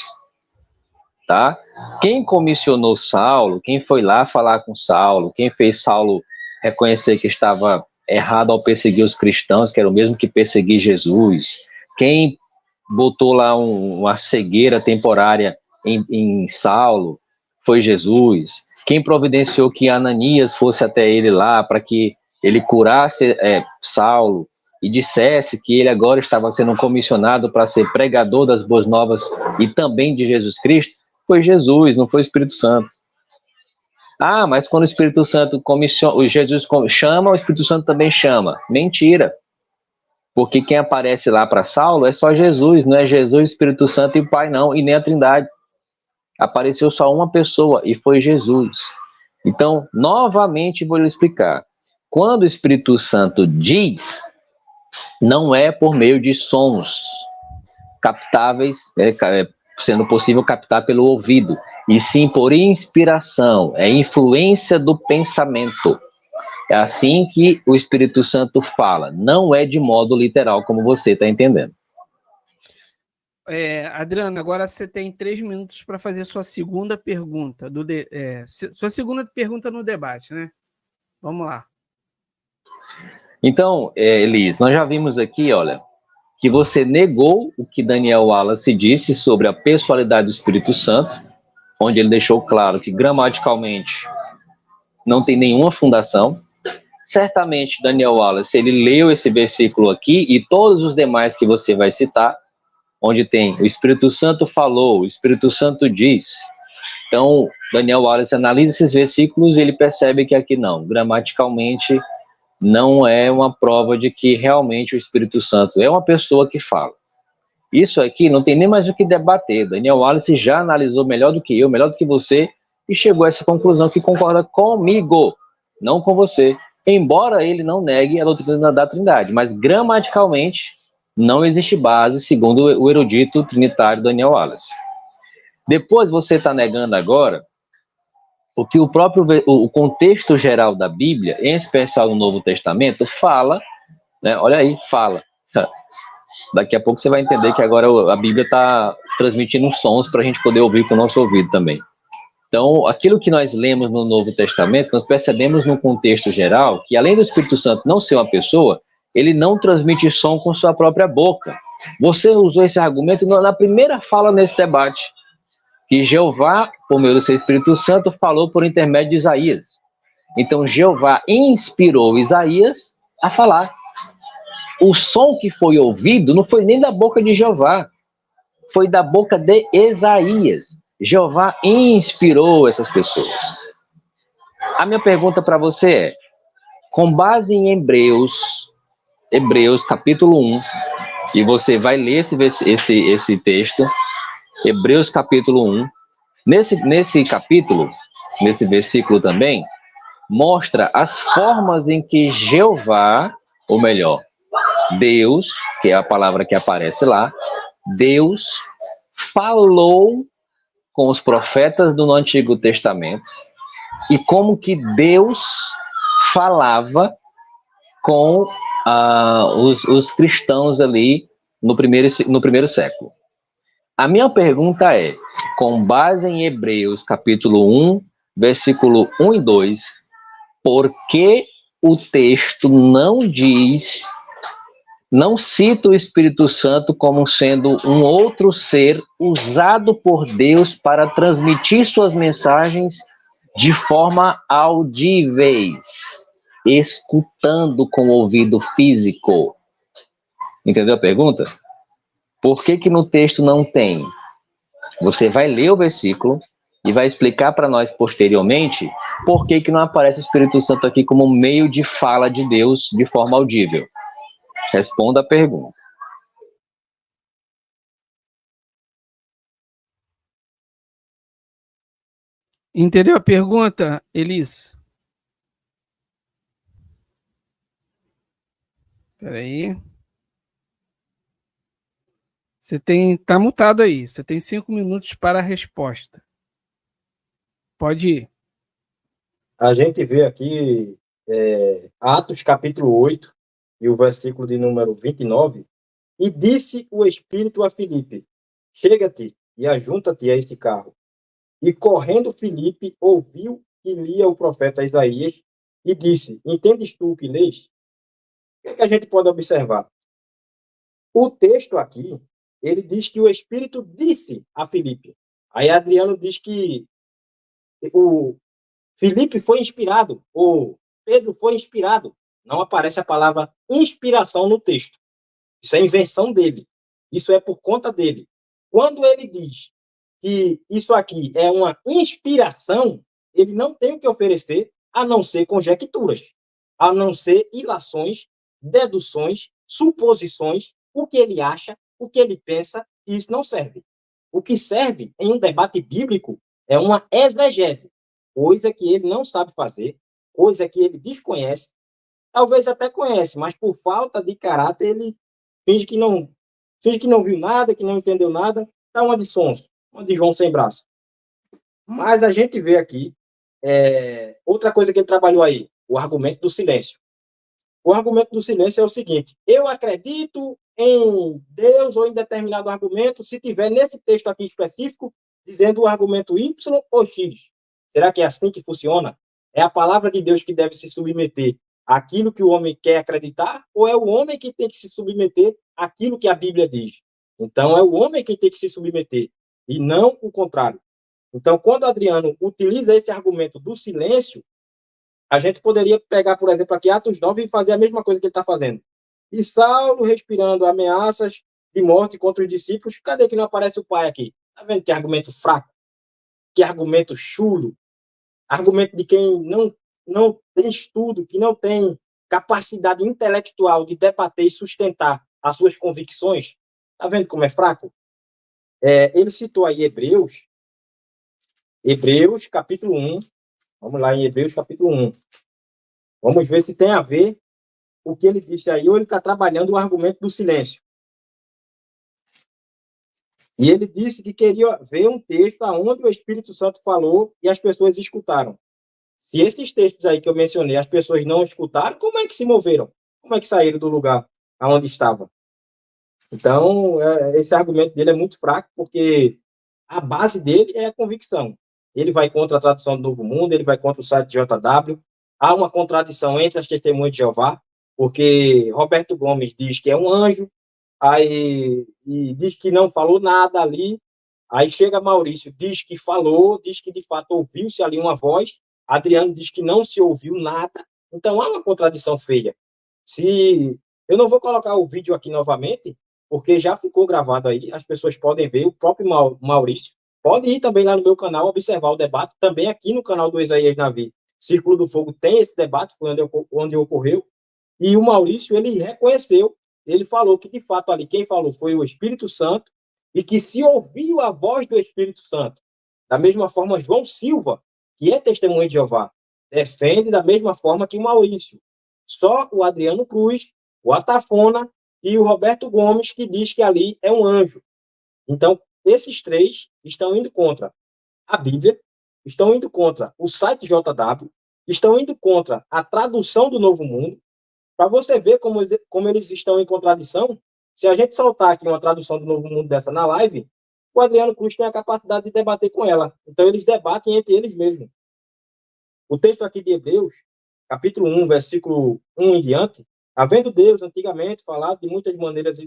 Tá? Quem comissionou Saulo, quem foi lá falar com Saulo, quem fez Saulo reconhecer que estava errado ao perseguir os cristãos, que era o mesmo que perseguir Jesus, quem botou lá uma cegueira temporária em Saulo foi Jesus. Quem providenciou que Ananias fosse até ele lá para que ele curasse Saulo e dissesse que ele agora estava sendo comissionado para ser pregador das boas novas e também de Jesus Cristo, foi Jesus, não foi o Espírito Santo. Ah, mas quando o Espírito Santo Jesus chama, o Espírito Santo também chama. Mentira. Porque quem aparece lá para Saulo é só Jesus, não é Jesus, o Espírito Santo e o Pai não, e nem a Trindade. Apareceu só uma pessoa e foi Jesus. Então, novamente vou lhe explicar. Quando o Espírito Santo diz, não é por meio de sons captáveis, sendo possível captar pelo ouvido, e sim por inspiração, é influência do pensamento. É assim que o Espírito Santo fala, não é de modo literal, como você está entendendo. Adriano, agora você tem 3 minutos para fazer sua segunda pergunta. Sua segunda pergunta no debate, né? Vamos lá. Então, Elis, nós já vimos aqui, olha, que você negou o que Daniel Wallace disse sobre a pessoalidade do Espírito Santo, onde ele deixou claro que gramaticalmente não tem nenhuma fundação. Certamente, Daniel Wallace, ele leu esse versículo aqui e todos os demais que você vai citar, onde tem o Espírito Santo falou, o Espírito Santo diz. Então, Daniel Wallace analisa esses versículos e ele percebe que aqui não, gramaticalmente não é uma prova de que realmente o Espírito Santo é uma pessoa que fala. Isso aqui não tem nem mais o que debater. Daniel Wallace já analisou melhor do que eu, melhor do que você, e chegou a essa conclusão que concorda comigo, não com você. Embora ele não negue a doutrina da Trindade, mas gramaticalmente não existe base, segundo o erudito trinitário Daniel Wallace. Depois você está negando agora o que o contexto geral da Bíblia, em especial no Novo Testamento, fala, né? Olha aí, fala. Daqui a pouco você vai entender que agora a Bíblia está transmitindo sons para a gente poder ouvir com o nosso ouvido também. Então, aquilo que nós lemos no Novo Testamento, nós percebemos no contexto geral que, além do Espírito Santo não ser uma pessoa, ele não transmite som com sua própria boca. Você usou esse argumento na primeira fala nesse debate, que Jeová, por meio do seu Espírito Santo, falou por intermédio de Isaías. Então, Jeová inspirou Isaías a falar. O som que foi ouvido não foi nem da boca de Jeová, foi da boca de Isaías. Jeová inspirou essas pessoas. A minha pergunta para você é, com base em Hebreus capítulo 1, e você vai ler esse texto, Hebreus capítulo 1, nesse capítulo, nesse versículo também, mostra as formas em que Jeová, ou melhor, Deus, que é a palavra que aparece lá, Deus falou com os profetas do Antigo Testamento e como que Deus falava com os cristãos ali no primeiro século. A minha pergunta é, com base em Hebreus capítulo 1, versículo 1 e 2, por que o texto não cita o Espírito Santo como sendo um outro ser usado por Deus para transmitir suas mensagens de forma audíveis, escutando com o ouvido físico? Entendeu a pergunta? Por que no texto não tem? Você vai ler o versículo e vai explicar para nós posteriormente por que não aparece o Espírito Santo aqui como meio de fala de Deus de forma audível. Responda a pergunta. Entendeu a pergunta, Elis? Espera aí. Tá mutado aí. Você tem 5 minutos para a resposta. Pode ir. A gente vê aqui Atos capítulo 8 e o versículo de número 29. E disse o Espírito a Filipe, chega-te e ajunta-te a este carro. E correndo Filipe ouviu que lia o profeta Isaías e disse, entendes tu o que lês? O que a gente pode observar? O texto aqui, ele diz que o Espírito disse a Filipe. Aí Adriano diz que o Filipe foi inspirado, ou Pedro foi inspirado. Não aparece a palavra inspiração no texto. Isso é invenção dele. Isso é por conta dele. Quando ele diz que isso aqui é uma inspiração, ele não tem o que oferecer a não ser conjecturas, a não ser ilações, deduções, suposições, o que ele acha, o que ele pensa, e isso não serve. O que serve em um debate bíblico é uma exegese, coisa que ele não sabe fazer, coisa que ele desconhece, talvez até conhece, mas por falta de caráter ele finge que não viu nada, que não entendeu nada, tá uma de sonso, uma de João sem braço. Mas a gente vê aqui outra coisa que ele trabalhou aí, o argumento do silêncio. O argumento do silêncio é o seguinte, eu acredito em Deus ou em determinado argumento, se tiver nesse texto aqui específico, dizendo o argumento Y ou X. Será que é assim que funciona? É a palavra de Deus que deve se submeter àquilo que o homem quer acreditar, ou é o homem que tem que se submeter àquilo que a Bíblia diz? Então, é o homem que tem que se submeter, e não o contrário. Então, quando Adriano utiliza esse argumento do silêncio, a gente poderia pegar, por exemplo, aqui Atos 9 e fazer a mesma coisa que ele está fazendo. E Saulo respirando ameaças de morte contra os discípulos. Cadê que não aparece o pai aqui? Está vendo que argumento fraco? Que argumento chulo? Argumento de quem não tem estudo, que não tem capacidade intelectual de debater e sustentar as suas convicções. Está vendo como é fraco? Ele citou aí Hebreus capítulo 1. Vamos lá em Hebreus capítulo 1. Vamos ver se tem a ver o que ele disse aí, ou ele está trabalhando o argumento do silêncio. E ele disse que queria ver um texto onde o Espírito Santo falou e as pessoas escutaram. Se esses textos aí que eu mencionei, as pessoas não escutaram, como é que se moveram? Como é que saíram do lugar aonde estavam? Então, esse argumento dele é muito fraco, porque a base dele é a convicção. Ele vai contra a tradução do Novo Mundo, ele vai contra o site JW. Há uma contradição entre as testemunhas de Jeová, porque Roberto Gomes diz que é um anjo, aí e diz que não falou nada ali. Aí chega Maurício, diz que falou, diz que de fato ouviu-se ali uma voz. Adriano diz que não se ouviu nada. Então há uma contradição feia. Se eu não vou colocar o vídeo aqui novamente, porque já ficou gravado aí, as pessoas podem ver, o próprio Maurício pode ir também lá no meu canal observar o debate, também aqui no canal do Isaías Navi, Círculo do Fogo tem esse debate, foi onde ocorreu, e o Maurício, ele reconheceu, ele falou que, de fato, ali quem falou foi o Espírito Santo, e que se ouviu a voz do Espírito Santo. Da mesma forma, João Silva, que é testemunha de Jeová, defende da mesma forma que o Maurício. Só o Adriano Cruz, o Atafona e o Roberto Gomes, que diz que ali é um anjo. Então, esses três estão indo contra a Bíblia, estão indo contra o site JW, estão indo contra a tradução do Novo Mundo. Para você ver como eles estão em contradição, se a gente soltar aqui uma tradução do Novo Mundo dessa na live, o Adriano Cruz tem a capacidade de debater com ela. Então, eles debatem entre eles mesmos. O texto aqui de Hebreus, capítulo 1, versículo 1 em diante, havendo Deus antigamente falado de muitas maneiras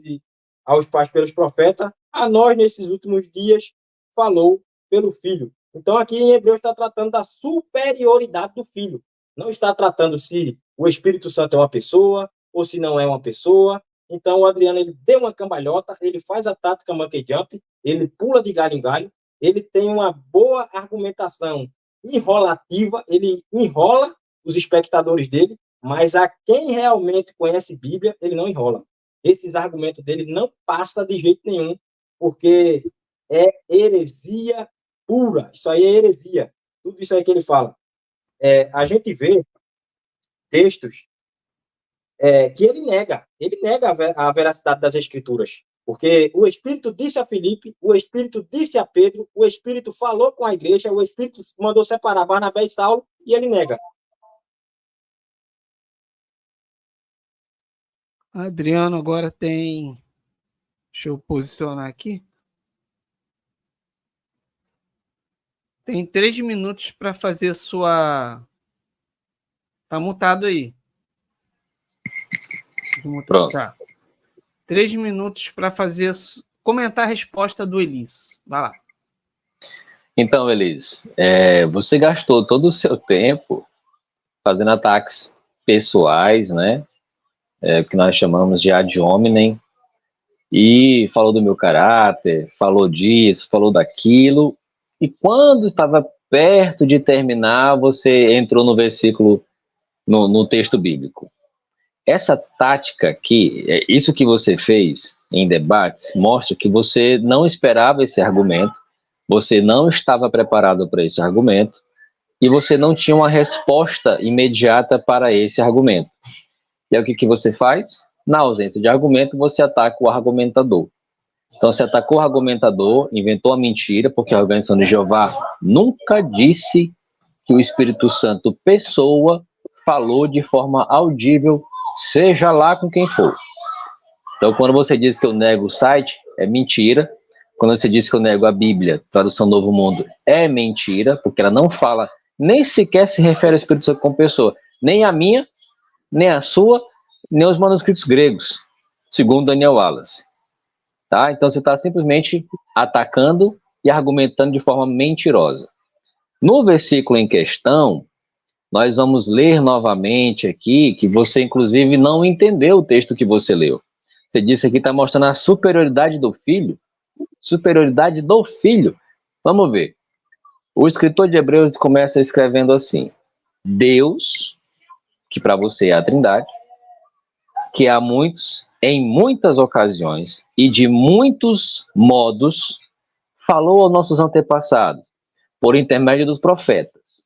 aos pais pelos profetas, a nós nesses últimos dias falou pelo Filho. Então aqui em Hebreus está tratando da superioridade do Filho. Não está tratando se o Espírito Santo é uma pessoa ou se não é uma pessoa. Então o Adriano, ele deu uma cambalhota, ele faz a tática monkey jump, ele pula de galho em galho, ele tem uma boa argumentação enrolativa, ele enrola os espectadores dele, mas a quem realmente conhece Bíblia, ele não enrola. Esses argumentos dele não passam de jeito nenhum, porque é heresia pura. Isso aí é heresia. Tudo isso aí que ele fala. A gente vê textos que ele nega a veracidade das Escrituras. Porque o Espírito disse a Filipe, o Espírito disse a Pedro, o Espírito falou com a igreja, o Espírito mandou separar Barnabé e Saulo, e ele nega. Adriano agora tem... Deixa eu posicionar aqui. Tem 3 minutos para fazer sua... Tá mutado aí. Pronto. Tá. 3 minutos para fazer... Comentar a resposta do Elis. Vai lá. Então, Elis, você gastou todo o seu tempo fazendo ataques pessoais, né? Que nós chamamos de ad hominem, e falou do meu caráter, falou disso, falou daquilo, e quando estava perto de terminar, você entrou no versículo, no texto bíblico. Essa tática aqui, isso que você fez em debates, mostra que você não esperava esse argumento, você não estava preparado para esse argumento, e você não tinha uma resposta imediata para esse argumento. E aí o que você faz? Na ausência de argumento, você ataca o argumentador. Então, você atacou o argumentador, inventou a mentira, porque a Organização de Jeová nunca disse que o Espírito Santo, pessoa, falou de forma audível, seja lá com quem for. Então, quando você diz que eu nego o site, é mentira. Quando você diz que eu nego a Bíblia, tradução Novo Mundo, é mentira, porque ela não fala, nem sequer se refere ao Espírito Santo como pessoa, nem a minha, nem a sua, nem os manuscritos gregos, segundo Daniel Wallace. Tá? Então você está simplesmente atacando e argumentando de forma mentirosa. No versículo em questão, nós vamos ler novamente aqui, que você inclusive não entendeu o texto que você leu. Você disse aqui que está mostrando a superioridade do filho. Superioridade do filho. Vamos ver. O escritor de Hebreus começa escrevendo assim: Deus, que para você é a Trindade, que há muitos, em muitas ocasiões e de muitos modos, falou aos nossos antepassados, por intermédio dos profetas.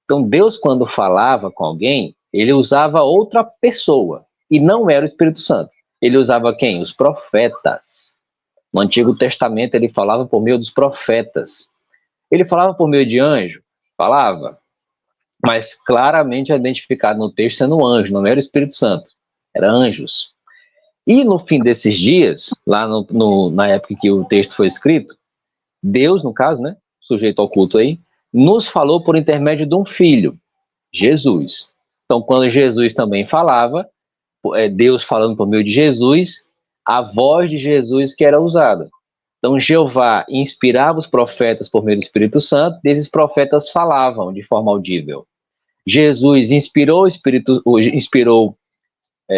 Então, Deus, quando falava com alguém, ele usava outra pessoa, e não era o Espírito Santo. Ele usava quem? Os profetas. No Antigo Testamento, ele falava por meio dos profetas. Ele falava por meio de anjo? Falava. Mas claramente identificado no texto sendo um anjo, não era o Espírito Santo. Era anjos. E no fim desses dias, lá na época que o texto foi escrito, Deus, no caso, né, sujeito ao culto aí, nos falou por intermédio de um filho, Jesus. Então, quando Jesus também falava, Deus falando por meio de Jesus, a voz de Jesus que era usada. Então, Jeová inspirava os profetas por meio do Espírito Santo, e esses profetas falavam de forma audível. Jesus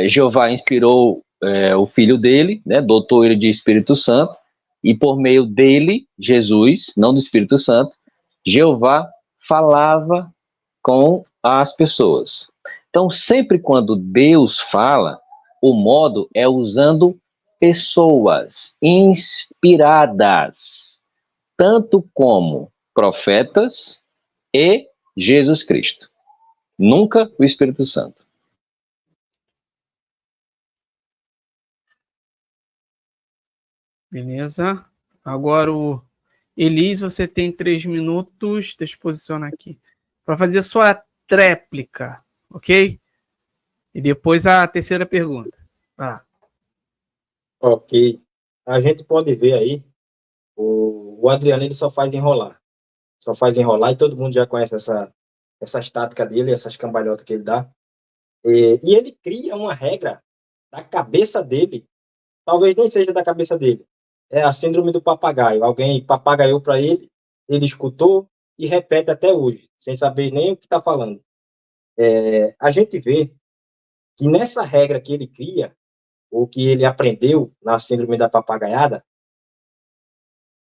Jeová inspirou o filho dele, né, dotou ele de Espírito Santo, e por meio dele, Jesus, não do Espírito Santo, Jeová falava com as pessoas. Então, sempre quando Deus fala, o modo é usando pessoas inspiradas, tanto como profetas e Jesus Cristo. Nunca o Espírito Santo. Beleza? Agora o Elis, você tem 3 minutos, deixa eu posicionar aqui, para fazer sua tréplica, ok? E depois a terceira pergunta. Ah. Ok. A gente pode ver aí, o Adriano ele só faz enrolar. Só faz enrolar e todo mundo já conhece essas táticas dele, essas cambalhotas que ele dá. E ele cria uma regra da cabeça dele, talvez nem seja da cabeça dele. É a síndrome do papagaio. Alguém papagaiou para ele, ele escutou e repete até hoje, sem saber nem o que está falando. A gente vê que nessa regra que ele cria, ou que ele aprendeu na síndrome da papagaiada,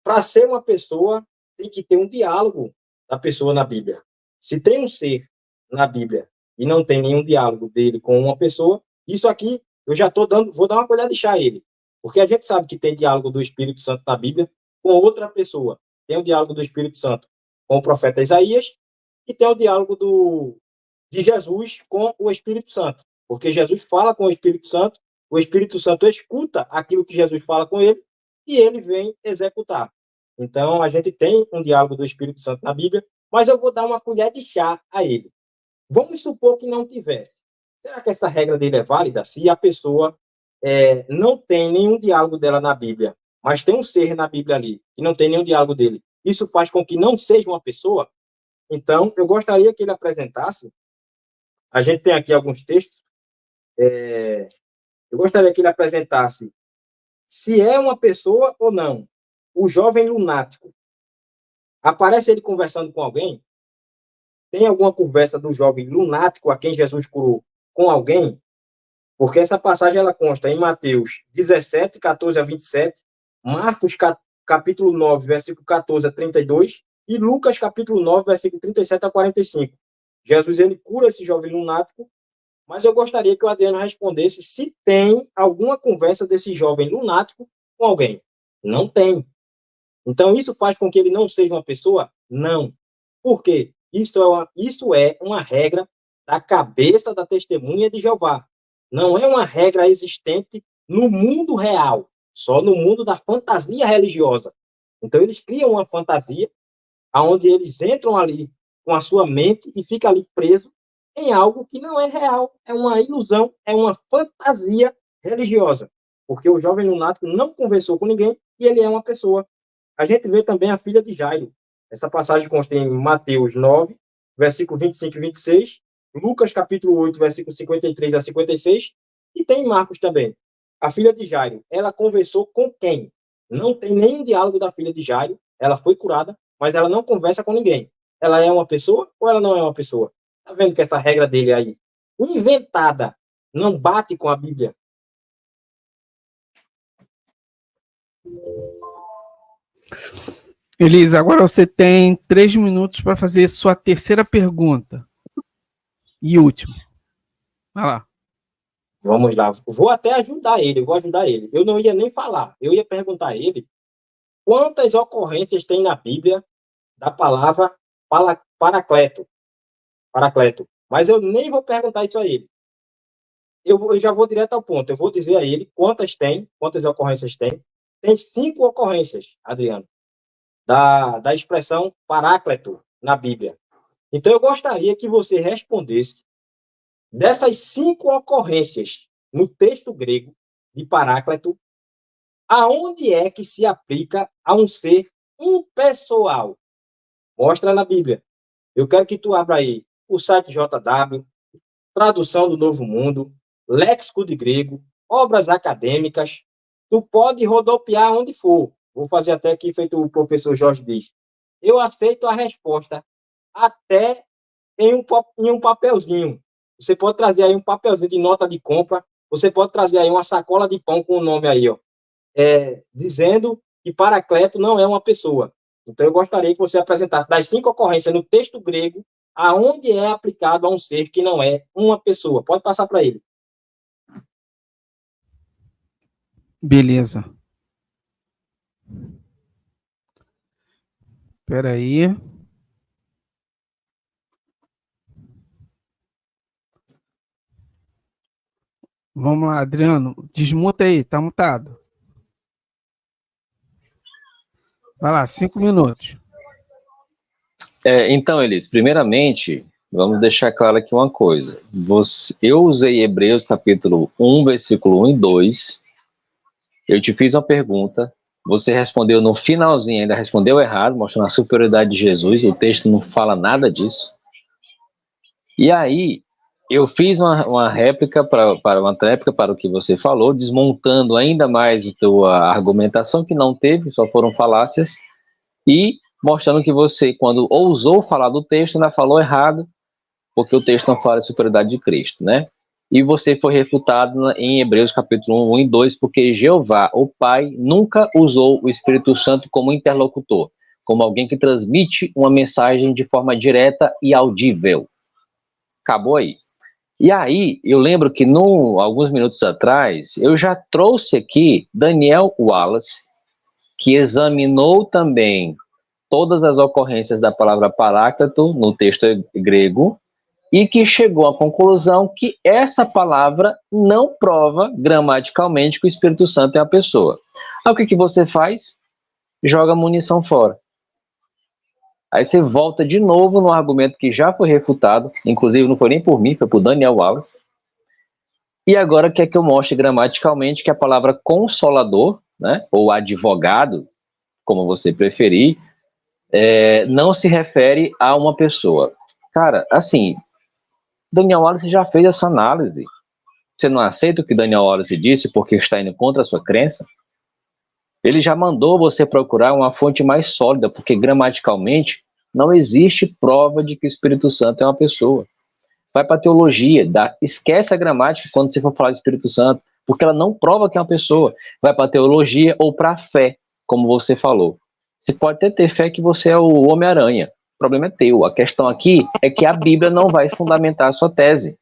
para ser uma pessoa, tem que ter um diálogo da pessoa na Bíblia. Se tem um ser na Bíblia e não tem nenhum diálogo dele com uma pessoa, isso aqui eu já vou dar uma colher de chá a ele. Porque a gente sabe que tem diálogo do Espírito Santo na Bíblia com outra pessoa. Tem o diálogo do Espírito Santo com o profeta Isaías e tem o diálogo de Jesus com o Espírito Santo. Porque Jesus fala com o Espírito Santo escuta aquilo que Jesus fala com ele e ele vem executar. Então, a gente tem um diálogo do Espírito Santo na Bíblia, mas eu vou dar uma colher de chá a ele. Vamos supor que não tivesse. Será que essa regra dele é válida? Se a pessoa não tem nenhum diálogo dela na Bíblia, mas tem um ser na Bíblia ali, e não tem nenhum diálogo dele, isso faz com que não seja uma pessoa? Então, eu gostaria que ele apresentasse, a gente tem aqui alguns textos, eu gostaria que ele apresentasse se é uma pessoa ou não. O jovem lunático. Aparece ele conversando com alguém? Tem alguma conversa do jovem lunático a quem Jesus curou com alguém? Porque essa passagem ela consta em Mateus 17, 14 a 27, Marcos capítulo 9, versículo 14 a 32 e Lucas capítulo 9, versículo 37 a 45. Jesus ele cura esse jovem lunático, mas eu gostaria que o Adriano respondesse se tem alguma conversa desse jovem lunático com alguém. Não tem. Então, isso faz com que ele não seja uma pessoa? Não. Por quê? Isso é uma regra da cabeça da testemunha de Jeová. Não é uma regra existente no mundo real, só no mundo da fantasia religiosa. Então, eles criam uma fantasia onde eles entram ali com a sua mente e ficam ali preso em algo que não é real, é uma ilusão, é uma fantasia religiosa. Porque o jovem lunático não conversou com ninguém e ele é uma pessoa. A gente vê também a filha de Jairo. Essa passagem consta em Mateus 9, versículo 25 e 26, Lucas capítulo 8, versículo 53 a 56, e tem em Marcos também. A filha de Jairo, ela conversou com quem? Não tem nenhum diálogo da filha de Jairo, ela foi curada, mas ela não conversa com ninguém. Ela é uma pessoa ou ela não é uma pessoa? Tá vendo que essa regra dele aí, inventada, não bate com a Bíblia? Elisa, agora você tem 3 minutos para fazer sua terceira pergunta. E última. Vai lá. Vamos lá. Vou até ajudar ele, vou ajudar ele. Eu não ia nem falar, eu ia perguntar a ele quantas ocorrências tem na Bíblia da palavra paracleto. Paracleto. Mas eu nem vou perguntar isso a ele. Eu já vou direto ao ponto. Eu vou dizer a ele quantas ocorrências tem. Tem 5 ocorrências, Adriano, da expressão paráclito na Bíblia. Então, eu gostaria que você respondesse dessas 5 ocorrências no texto grego de paráclito, aonde é que se aplica a um ser impessoal? Mostra na Bíblia. Eu quero que tu abra aí o site JW, Tradução do Novo Mundo, Léxico de Grego, obras acadêmicas. Tu pode rodopiar onde for. Vou fazer até aqui, feito o professor Jorge diz. Eu aceito a resposta até em um papelzinho. Você pode trazer aí um papelzinho de nota de compra você pode trazer aí uma sacola de pão com o nome aí, ó, dizendo que Paracleto não é uma pessoa. Então, eu gostaria que você apresentasse das 5 ocorrências no texto grego, aonde é aplicado a um ser que não é uma pessoa. Pode passar para ele. Beleza. Espera aí. Vamos lá, Adriano. Desmuta aí, tá mutado. Vai lá, 5 minutos. Então, Elis, primeiramente, vamos deixar claro aqui uma coisa. Eu usei Hebreus capítulo 1, versículo 1 e 2. Eu te fiz uma pergunta, você respondeu no finalzinho, ainda respondeu errado, mostrando a superioridade de Jesus. O texto não fala nada disso. E aí, eu fiz uma réplica para o que você falou, desmontando ainda mais a tua argumentação, que não teve, só foram falácias, e mostrando que você, quando ousou falar do texto, ainda falou errado, porque o texto não fala de superioridade de Cristo, né? E você foi refutado em Hebreus capítulo 1 e 2, porque Jeová, o Pai, nunca usou o Espírito Santo como interlocutor, como alguém que transmite uma mensagem de forma direta e audível. Acabou aí. E aí, eu lembro que alguns minutos atrás, eu já trouxe aqui Daniel Wallace, que examinou também todas as ocorrências da palavra paráclito no texto grego e que chegou à conclusão que essa palavra não prova gramaticalmente que o Espírito Santo é a pessoa. Aí o que você faz? Joga a munição fora. Aí você volta de novo no argumento que já foi refutado, inclusive não foi nem por mim, foi por Daniel Wallace. E agora quer que eu mostre gramaticalmente que a palavra consolador, né, ou advogado, como você preferir, não se refere a uma pessoa. Cara, assim, Daniel Wallace já fez essa análise. Você não aceita o que Daniel Wallace disse porque está indo contra a sua crença? Ele já mandou você procurar uma fonte mais sólida, porque gramaticalmente não existe prova de que o Espírito Santo é uma pessoa. Vai para a teologia, esquece a gramática quando você for falar de Espírito Santo, porque ela não prova que é uma pessoa. Vai para a teologia ou para a fé, como você falou. Você pode até ter fé que você é o Homem-Aranha. O problema é teu. A questão aqui é que a Bíblia não vai fundamentar a sua tese.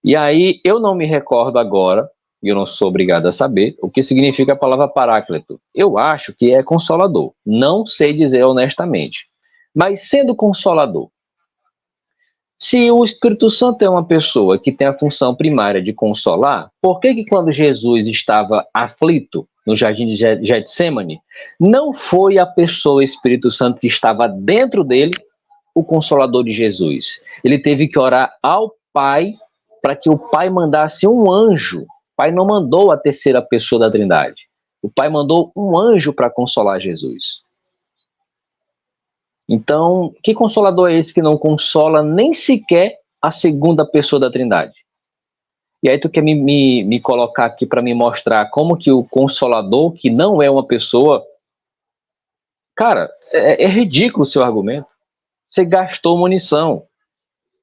E aí, eu não me recordo agora, e eu não sou obrigado a saber, o que significa a palavra paráclito. Eu acho que é consolador. Não sei dizer honestamente. Mas sendo consolador, se o Espírito Santo é uma pessoa que tem a função primária de consolar, por que quando Jesus estava aflito no jardim de Getsemane, não foi a pessoa Espírito Santo que estava dentro dele o consolador de Jesus? Ele teve que orar ao Pai para que o Pai mandasse um anjo. O Pai não mandou a terceira pessoa da Trindade. O Pai mandou um anjo para consolar Jesus. Então, que consolador é esse que não consola nem sequer a segunda pessoa da Trindade? E aí tu quer me colocar aqui para me mostrar como que o consolador, que não é uma pessoa... Cara, é ridículo o seu argumento. Você gastou munição,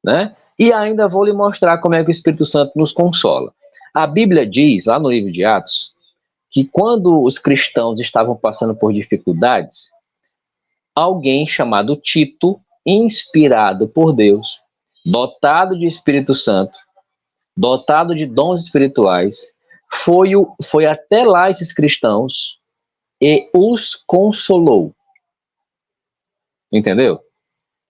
né? E ainda vou lhe mostrar como é que o Espírito Santo nos consola. A Bíblia diz, lá no livro de Atos, que quando os cristãos estavam passando por dificuldades, alguém chamado Tito, inspirado por Deus, dotado de Espírito Santo, dotado de dons espirituais, foi até lá esses cristãos e os consolou. Entendeu?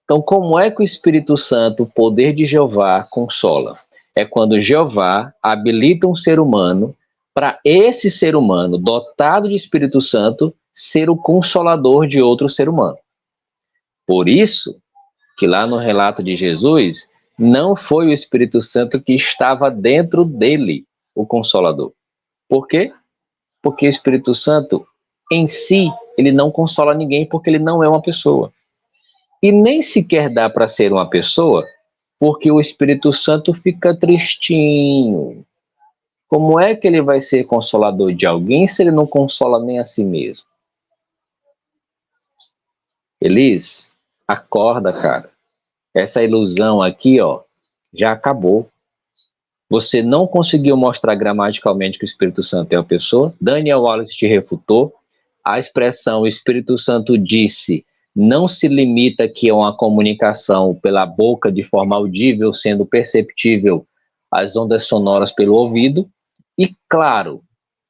Então, como é que o Espírito Santo, o poder de Jeová, consola? É quando Jeová habilita um ser humano para esse ser humano, dotado de Espírito Santo, ser o consolador de outro ser humano. Por isso que lá no relato de Jesus, não foi o Espírito Santo que estava dentro dele, o Consolador. Por quê? Porque o Espírito Santo, em si, ele não consola ninguém porque ele não é uma pessoa. E nem sequer dá para ser uma pessoa porque o Espírito Santo fica tristinho. Como é que ele vai ser consolador de alguém se ele não consola nem a si mesmo? Elis, acorda, cara. Essa ilusão aqui, ó, já acabou. Você não conseguiu mostrar gramaticalmente que o Espírito Santo é uma pessoa. Daniel Wallace te refutou. A expressão o Espírito Santo disse não se limita que é uma comunicação pela boca de forma audível, sendo perceptível as ondas sonoras pelo ouvido. E, claro,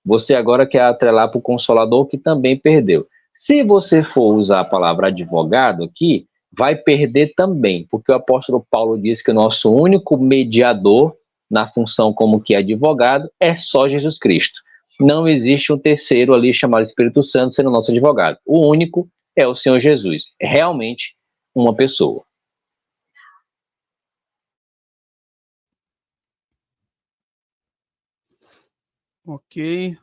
você agora quer atrelar para o Consolador, que também perdeu. Se você for usar a palavra advogado aqui, vai perder também, porque o apóstolo Paulo diz que o nosso único mediador na função como que advogado é só Jesus Cristo. Não existe um terceiro ali chamado Espírito Santo sendo nosso advogado. O único é o Senhor Jesus. É realmente uma pessoa. Ok.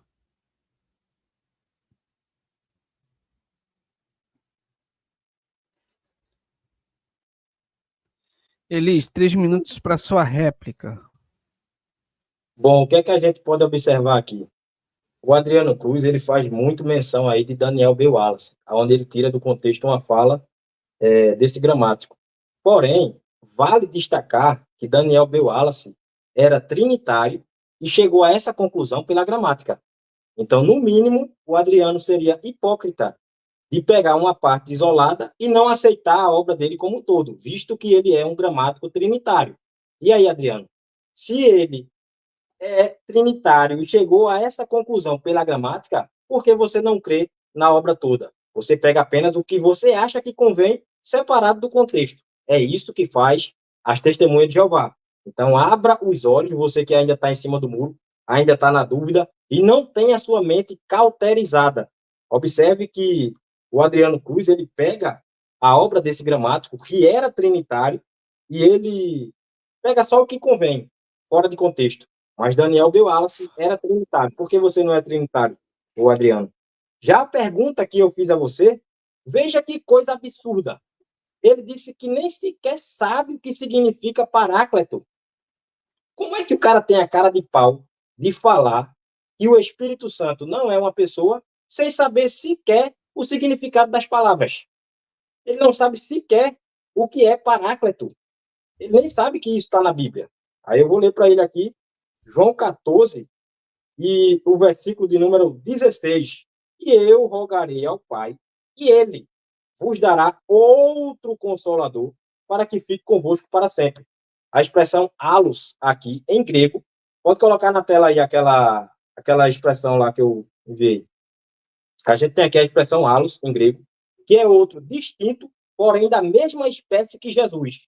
Elis, 3 minutos para sua réplica. Bom, o que é que a gente pode observar aqui? O Adriano Cruz, ele faz muito menção aí de Daniel B. Wallace, onde ele tira do contexto uma fala desse gramático. Porém, vale destacar que Daniel B. Wallace era trinitário e chegou a essa conclusão pela gramática. Então, no mínimo, o Adriano seria hipócrita de pegar uma parte isolada e não aceitar a obra dele como um todo, visto que ele é um gramático trinitário. E aí, Adriano, se ele é trinitário e chegou a essa conclusão pela gramática, por que você não crê na obra toda? Você pega apenas o que você acha que convém, separado do contexto. É isso que faz as testemunhas de Jeová. Então, abra os olhos, você que ainda está em cima do muro, ainda está na dúvida, e não tenha a sua mente cauterizada. Observe que o Adriano Cruz, ele pega a obra desse gramático, que era trinitário, e ele pega só o que convém, fora de contexto. Mas Daniel B. Wallace era trinitário. Por que você não é trinitário, o Adriano? Já a pergunta que eu fiz a você, veja que coisa absurda. Ele disse que nem sequer sabe o que significa paráclito. Como é que o cara tem a cara de pau de falar que o Espírito Santo não é uma pessoa sem saber sequer o significado das palavras? Ele não sabe sequer o que é paráclito. Ele nem sabe que isso está na Bíblia. Aí eu vou ler para ele aqui, João 14, e o versículo de número 16. E eu rogarei ao Pai, e ele vos dará outro consolador, para que fique convosco para sempre. A expressão halos aqui, em grego, pode colocar na tela aí aquela expressão lá que eu enviei. A gente tem aqui a expressão halos, em grego, que é outro distinto, porém da mesma espécie que Jesus.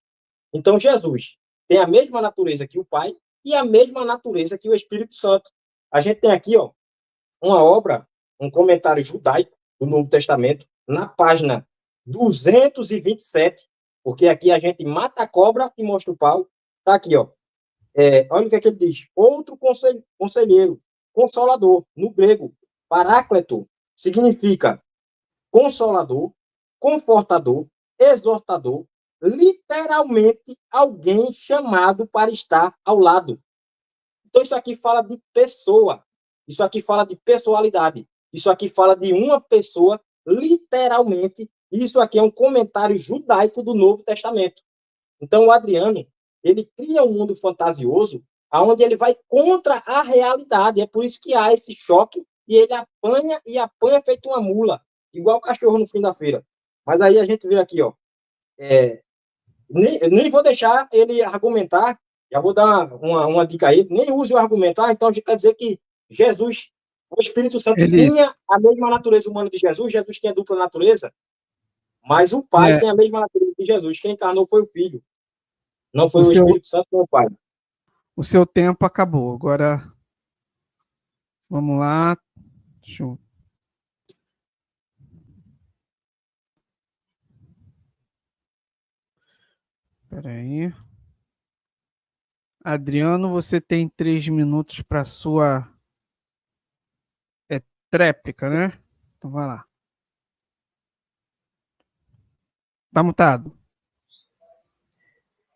Então, Jesus tem a mesma natureza que o Pai e a mesma natureza que o Espírito Santo. A gente tem aqui, ó, uma obra, um comentário judaico do Novo Testamento, na página 227, porque aqui a gente mata a cobra e mostra o pau. Está aqui, ó. Olha o que é que ele diz. Outro conselheiro, consolador, no grego, paráclito, significa consolador, confortador, exortador, literalmente alguém chamado para estar ao lado. Então isso aqui fala de pessoa, isso aqui fala de pessoalidade, isso aqui fala de uma pessoa, literalmente, isso aqui é um comentário judaico do Novo Testamento. Então o Adriano, ele cria um mundo fantasioso, onde ele vai contra a realidade, é por isso que há esse choque, e ele apanha feito uma mula, igual o cachorro no fim da feira. Mas aí a gente vê aqui, ó, nem vou deixar ele argumentar, já vou dar uma dica aí, nem use o argumentar, então quer dizer que Jesus, o Espírito Santo tinha a mesma natureza humana de Jesus, Jesus tinha dupla natureza, mas o Pai tem a mesma natureza de Jesus, quem encarnou foi o Filho, não foi o Espírito Santo, nem o Pai. O seu tempo acabou, agora vamos lá, deixa eu... Espera aí. Adriano, você tem 3 minutos para sua tréplica, né? Então vai lá. Tá mutado.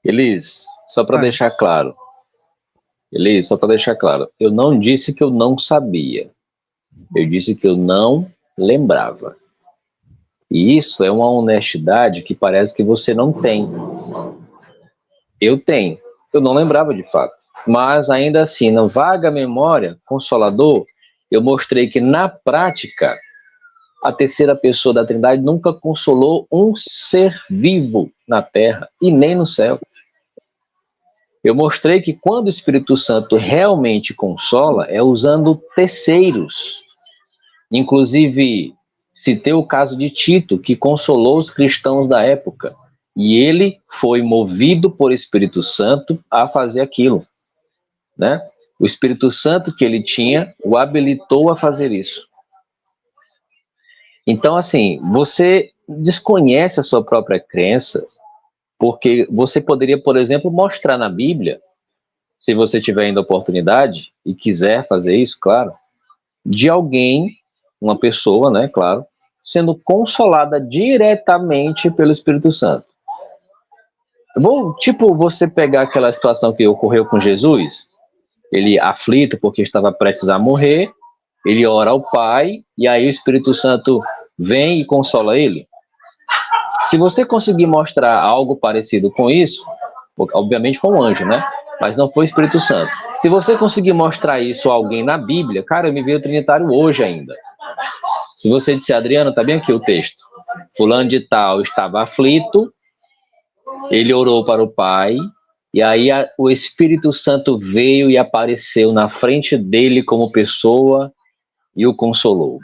Elis, só para deixar claro. Elis, só para deixar claro. Eu não disse que eu não sabia. Eu disse que eu não lembrava. E isso é uma honestidade que parece que você não tem. Eu tenho. Eu não lembrava de fato. mas ainda assim, na vaga memória, Consolador, eu mostrei que na prática, a terceira pessoa da Trindade nunca consolou um ser vivo na terra e nem no céu. Eu mostrei que quando o Espírito Santo realmente consola, é usando terceiros. Inclusive, citei o caso de Tito, que consolou os cristãos da época. E ele foi movido por Espírito Santo a fazer aquilo, né? O Espírito Santo que ele tinha o habilitou a fazer isso. Então, assim, você desconhece a sua própria crença, porque você poderia, por exemplo, mostrar na Bíblia, se você tiver ainda oportunidade e quiser fazer isso, claro, de alguém, uma pessoa, né, claro, sendo consolada diretamente pelo Espírito Santo. Vou, tipo, você pegar aquela situação que ocorreu com Jesus, ele aflito porque estava prestes a morrer, ele ora ao Pai, e aí o Espírito Santo vem e consola ele. Se você conseguir mostrar algo parecido com isso, obviamente foi um anjo, né? Mas não foi o Espírito Santo. Se você conseguir mostrar isso a alguém na Bíblia, cara, eu me vi o Trinitário hoje ainda. Se você disser, Adriano, tá bem aqui o texto. Fulano de tal estava aflito, ele orou para o Pai, e aí o Espírito Santo veio e apareceu na frente dele como pessoa e o consolou.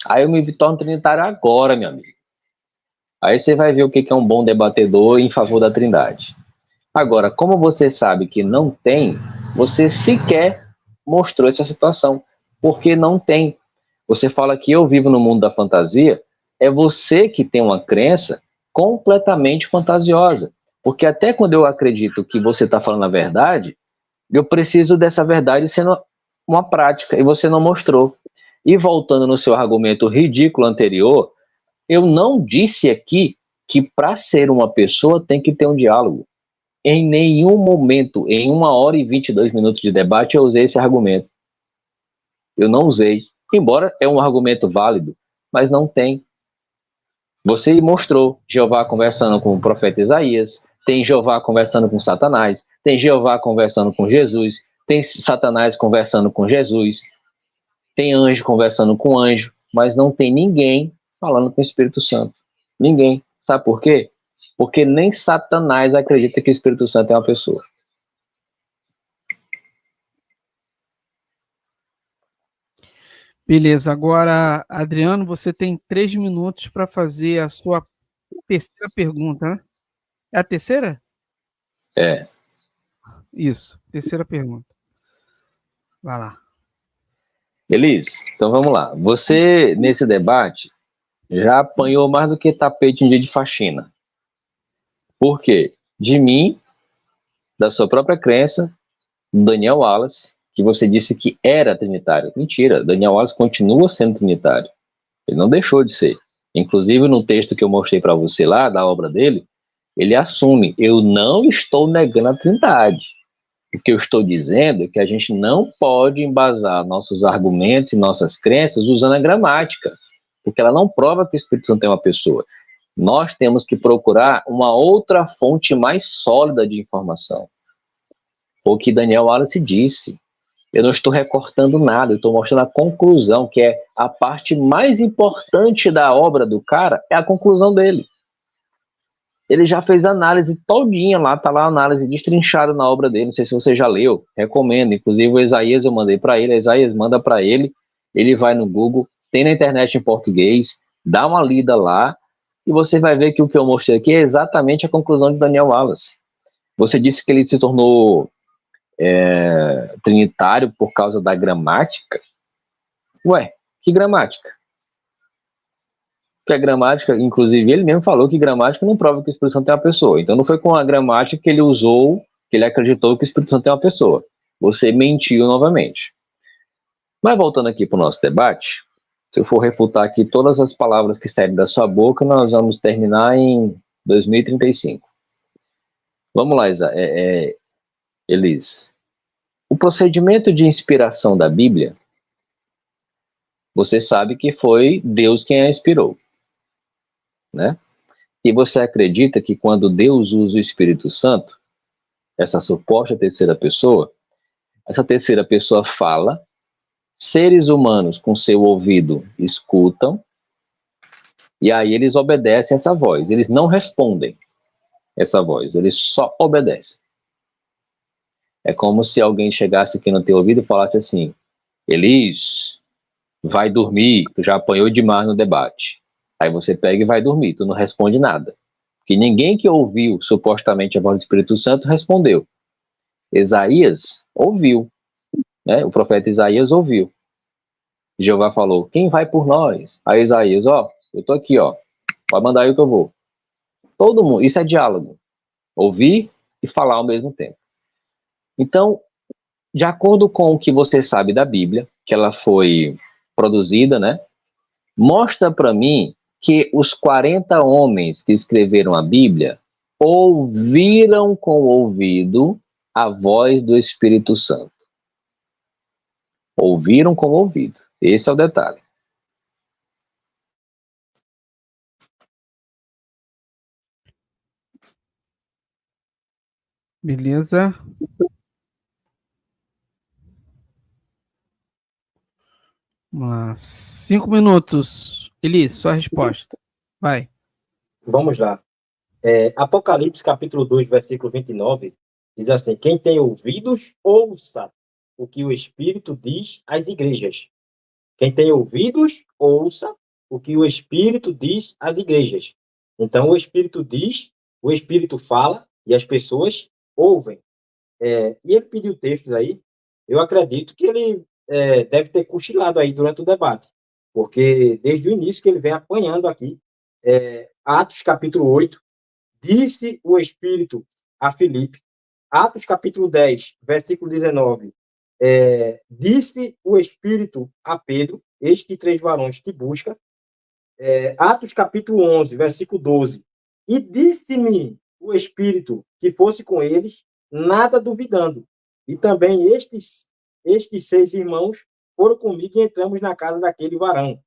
Aí eu me torno trinitário agora, meu amigo. Aí você vai ver o que é um bom debatedor em favor da Trindade. Agora, como você sabe que não tem, você sequer mostrou essa situação, porque não tem. Você fala que eu vivo no mundo da fantasia, é você que tem uma crença completamente fantasiosa. Porque até quando eu acredito que você está falando a verdade, eu preciso dessa verdade sendo uma prática, e você não mostrou. E voltando no seu argumento ridículo anterior, eu não disse aqui que para ser uma pessoa tem que ter um diálogo. Em nenhum momento, em 1 hora e 22 minutos de debate, eu usei esse argumento. Eu não usei. Embora é um argumento válido, mas não tem. Você mostrou Jeová conversando com o profeta Isaías, tem Jeová conversando com Satanás, tem Jeová conversando com Jesus, tem Satanás conversando com Jesus, tem anjo conversando com anjo, mas não tem ninguém falando com o Espírito Santo. Ninguém. Sabe por quê? Porque nem Satanás acredita que o Espírito Santo é uma pessoa. Beleza, agora, Adriano, você tem 3 minutos para fazer a sua terceira pergunta, né? É a terceira? É. Isso, terceira pergunta. Vai lá. Elis, então vamos lá. Você, nesse debate, já apanhou mais do que tapete em dia de faxina. Por quê? De mim, da sua própria crença, do Daniel Wallace, que você disse que era trinitário. Mentira, Daniel Wallace continua sendo trinitário. Ele não deixou de ser. Inclusive, no texto que eu mostrei para você lá, da obra dele, ele assume, eu não estou negando a trindade. O que eu estou dizendo é que a gente não pode embasar nossos argumentos e nossas crenças usando a gramática, porque ela não prova que o Espírito Santo é uma pessoa. Nós temos que procurar uma outra fonte mais sólida de informação. O que Daniel Wallace disse. Eu não estou recortando nada, eu estou mostrando a conclusão, que é a parte mais importante da obra do cara, é a conclusão dele. Ele já fez a análise todinha lá, tá lá a análise destrinchada na obra dele, não sei se você já leu, recomendo, inclusive o Isaías eu mandei para ele, Isaías manda para ele, ele vai no Google, tem na internet em português, dá uma lida lá, e você vai ver que o que eu mostrei aqui é exatamente a conclusão de Daniel Wallace. Você disse que ele se tornou trinitário por causa da gramática. Ué, que gramática? Que a gramática, inclusive, ele mesmo falou que gramática não prova que o Espírito Santo é uma pessoa. Então não foi com a gramática que ele usou, que ele acreditou que o Espírito Santo é uma pessoa. Você mentiu novamente. Mas voltando aqui para o nosso debate, se eu for refutar aqui todas as palavras que saírem da sua boca, nós vamos terminar em 2035. Vamos lá, Elis. O procedimento de inspiração da Bíblia, você sabe que foi Deus quem a inspirou, né? E você acredita que quando Deus usa o Espírito Santo, essa suposta terceira pessoa, essa terceira pessoa fala, seres humanos com seu ouvido escutam, e aí eles obedecem essa voz, eles não respondem essa voz, eles só obedecem. É como se alguém chegasse aqui no teu ouvido e falasse assim: Elis, vai dormir, tu já apanhou demais no debate. Aí você pega e vai dormir, tu não responde nada. Porque ninguém que ouviu supostamente a voz do Espírito Santo respondeu. Isaías ouviu, né? O profeta Isaías ouviu. Jeová falou: quem vai por nós? Aí Isaías: ó, eu tô aqui, ó, pode mandar aí que eu vou. Todo mundo, isso é diálogo. Ouvir e falar ao mesmo tempo. Então, de acordo com o que você sabe da Bíblia, que ela foi produzida, né? Mostra para mim que os 40 homens que escreveram a Bíblia ouviram com o ouvido a voz do Espírito Santo. Ouviram com o ouvido. Esse é o detalhe. Beleza. Vamos lá. 5 minutos. Elis, sua resposta. Vai. Vamos lá. Apocalipse, capítulo 2, versículo 29, diz assim: quem tem ouvidos, ouça o que o Espírito diz às igrejas. Quem tem ouvidos, ouça o que o Espírito diz às igrejas. Então, o Espírito diz, o Espírito fala e as pessoas ouvem. E ele pediu textos aí. Eu acredito que ele deve ter cochilado aí durante o debate, porque desde o início que ele vem apanhando aqui. Atos, capítulo 8, disse o Espírito a Filipe. Atos, capítulo 10, versículo 19, disse o Espírito a Pedro: eis que 3 varões te buscam. Atos, capítulo 11, versículo 12, e disse-me o Espírito que fosse com eles, nada duvidando. E também estes 6 irmãos foram comigo e entramos na casa daquele varão.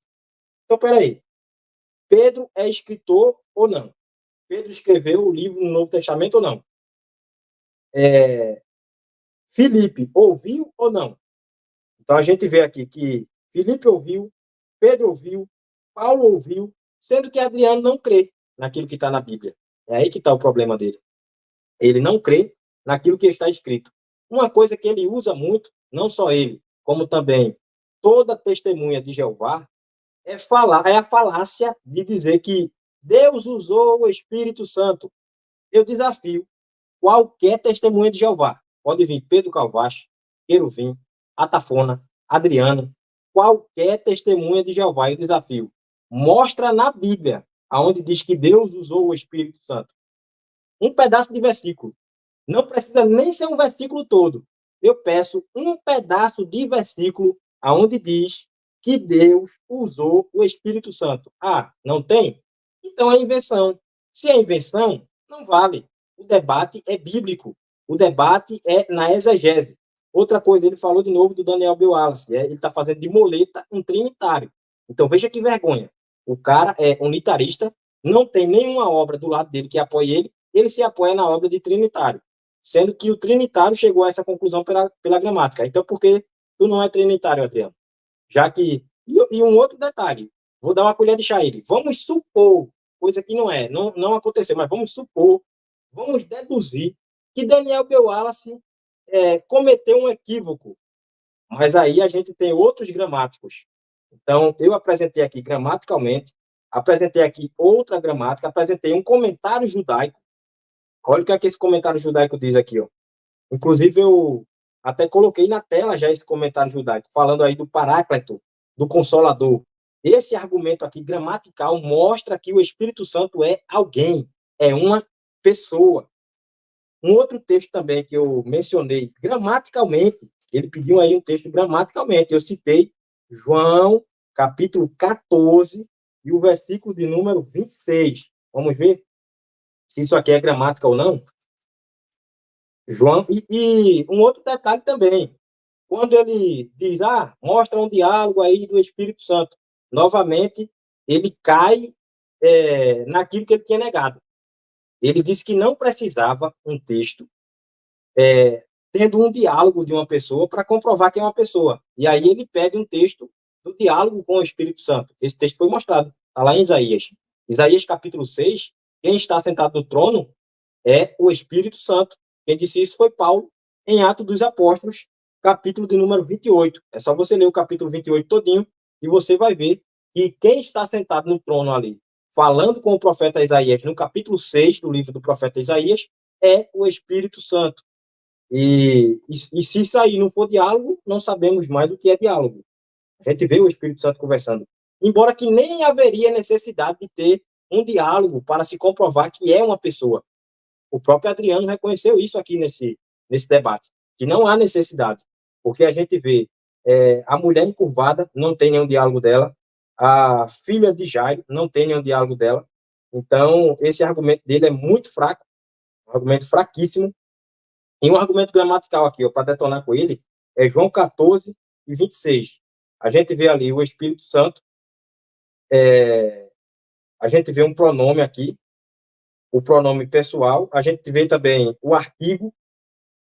Então, peraí. Pedro é escritor ou não? Pedro escreveu o livro no Novo Testamento ou não? Filipe ouviu ou não? Então a gente vê aqui que Filipe ouviu, Pedro ouviu, Paulo ouviu, sendo que Adriano não crê naquilo que está na Bíblia. É aí que está o problema dele. Ele não crê naquilo que está escrito. Uma coisa que ele usa muito, não só ele, como também toda testemunha de Jeová, é a falácia de dizer que Deus usou o Espírito Santo. Eu desafio qualquer testemunha de Jeová. Pode vir Pedro Calvache, Queruvim, Atafona, Adriano, qualquer testemunha de Jeová, eu desafio. Mostra na Bíblia, aonde diz que Deus usou o Espírito Santo. Um pedaço de versículo. Não precisa nem ser um versículo todo. Eu peço um pedaço de versículo aonde diz que Deus usou o Espírito Santo. Ah, não tem? Então é invenção. Se é invenção, não vale. O debate é bíblico. O debate é na exegese. Outra coisa, ele falou de novo do Daniel B. Wallace. Ele está fazendo de moleta um trinitário. Então veja que vergonha. O cara é unitarista, não tem nenhuma obra do lado dele que apoie ele, ele se apoia na obra de trinitário, sendo que o trinitário chegou a essa conclusão pela gramática. Então, por que tu não é trinitário, Adriano? Já que... E um outro detalhe, vou dar uma colher de chá a ele. Vamos supor, coisa que não aconteceu, mas vamos supor, vamos deduzir que Daniel B. Wallace cometeu um equívoco. Mas aí a gente tem outros gramáticos. Então, eu apresentei aqui gramaticalmente, apresentei aqui outra gramática, apresentei um comentário judaico. Olha o que esse comentário judaico diz aqui, ó. Inclusive, eu até coloquei na tela já esse comentário judaico, falando aí do Paráclito, do Consolador. Esse argumento aqui, gramatical, mostra que o Espírito Santo é alguém, é uma pessoa. Um outro texto também que eu mencionei gramaticalmente, ele pediu aí um texto gramaticalmente, eu citei João, capítulo 14, e o versículo de número 26. Vamos ver se isso aqui é gramática ou não. João, e um outro detalhe também, quando ele diz, mostra um diálogo aí do Espírito Santo, novamente, ele cai naquilo que ele tinha negado. Ele disse que não precisava um texto tendo um diálogo de uma pessoa para comprovar que é uma pessoa. E aí ele pede um texto do diálogo com o Espírito Santo. Esse texto foi mostrado, está lá em Isaías. Isaías capítulo 6, quem está sentado no trono é o Espírito Santo. Quem disse isso foi Paulo, em Atos dos Apóstolos, capítulo de número 28. É só você ler o capítulo 28 todinho e você vai ver que quem está sentado no trono ali, falando com o profeta Isaías, no capítulo 6 do livro do profeta Isaías, é o Espírito Santo. E se isso aí não for diálogo, não sabemos mais o que é diálogo. A gente vê o Espírito Santo conversando. Embora que nem haveria necessidade de ter um diálogo para se comprovar que é uma pessoa. O próprio Adriano reconheceu isso aqui nesse debate, que não há necessidade, porque a gente vê a mulher encurvada, não tem nenhum diálogo dela, a filha de Jairo, não tem nenhum diálogo dela. Então, esse argumento dele é muito fraco, um argumento fraquíssimo. E um argumento gramatical aqui, para detonar com ele, é João 14 e 26. A gente vê ali o Espírito Santo, a gente vê um pronome aqui, o pronome pessoal, a gente vê também o artigo,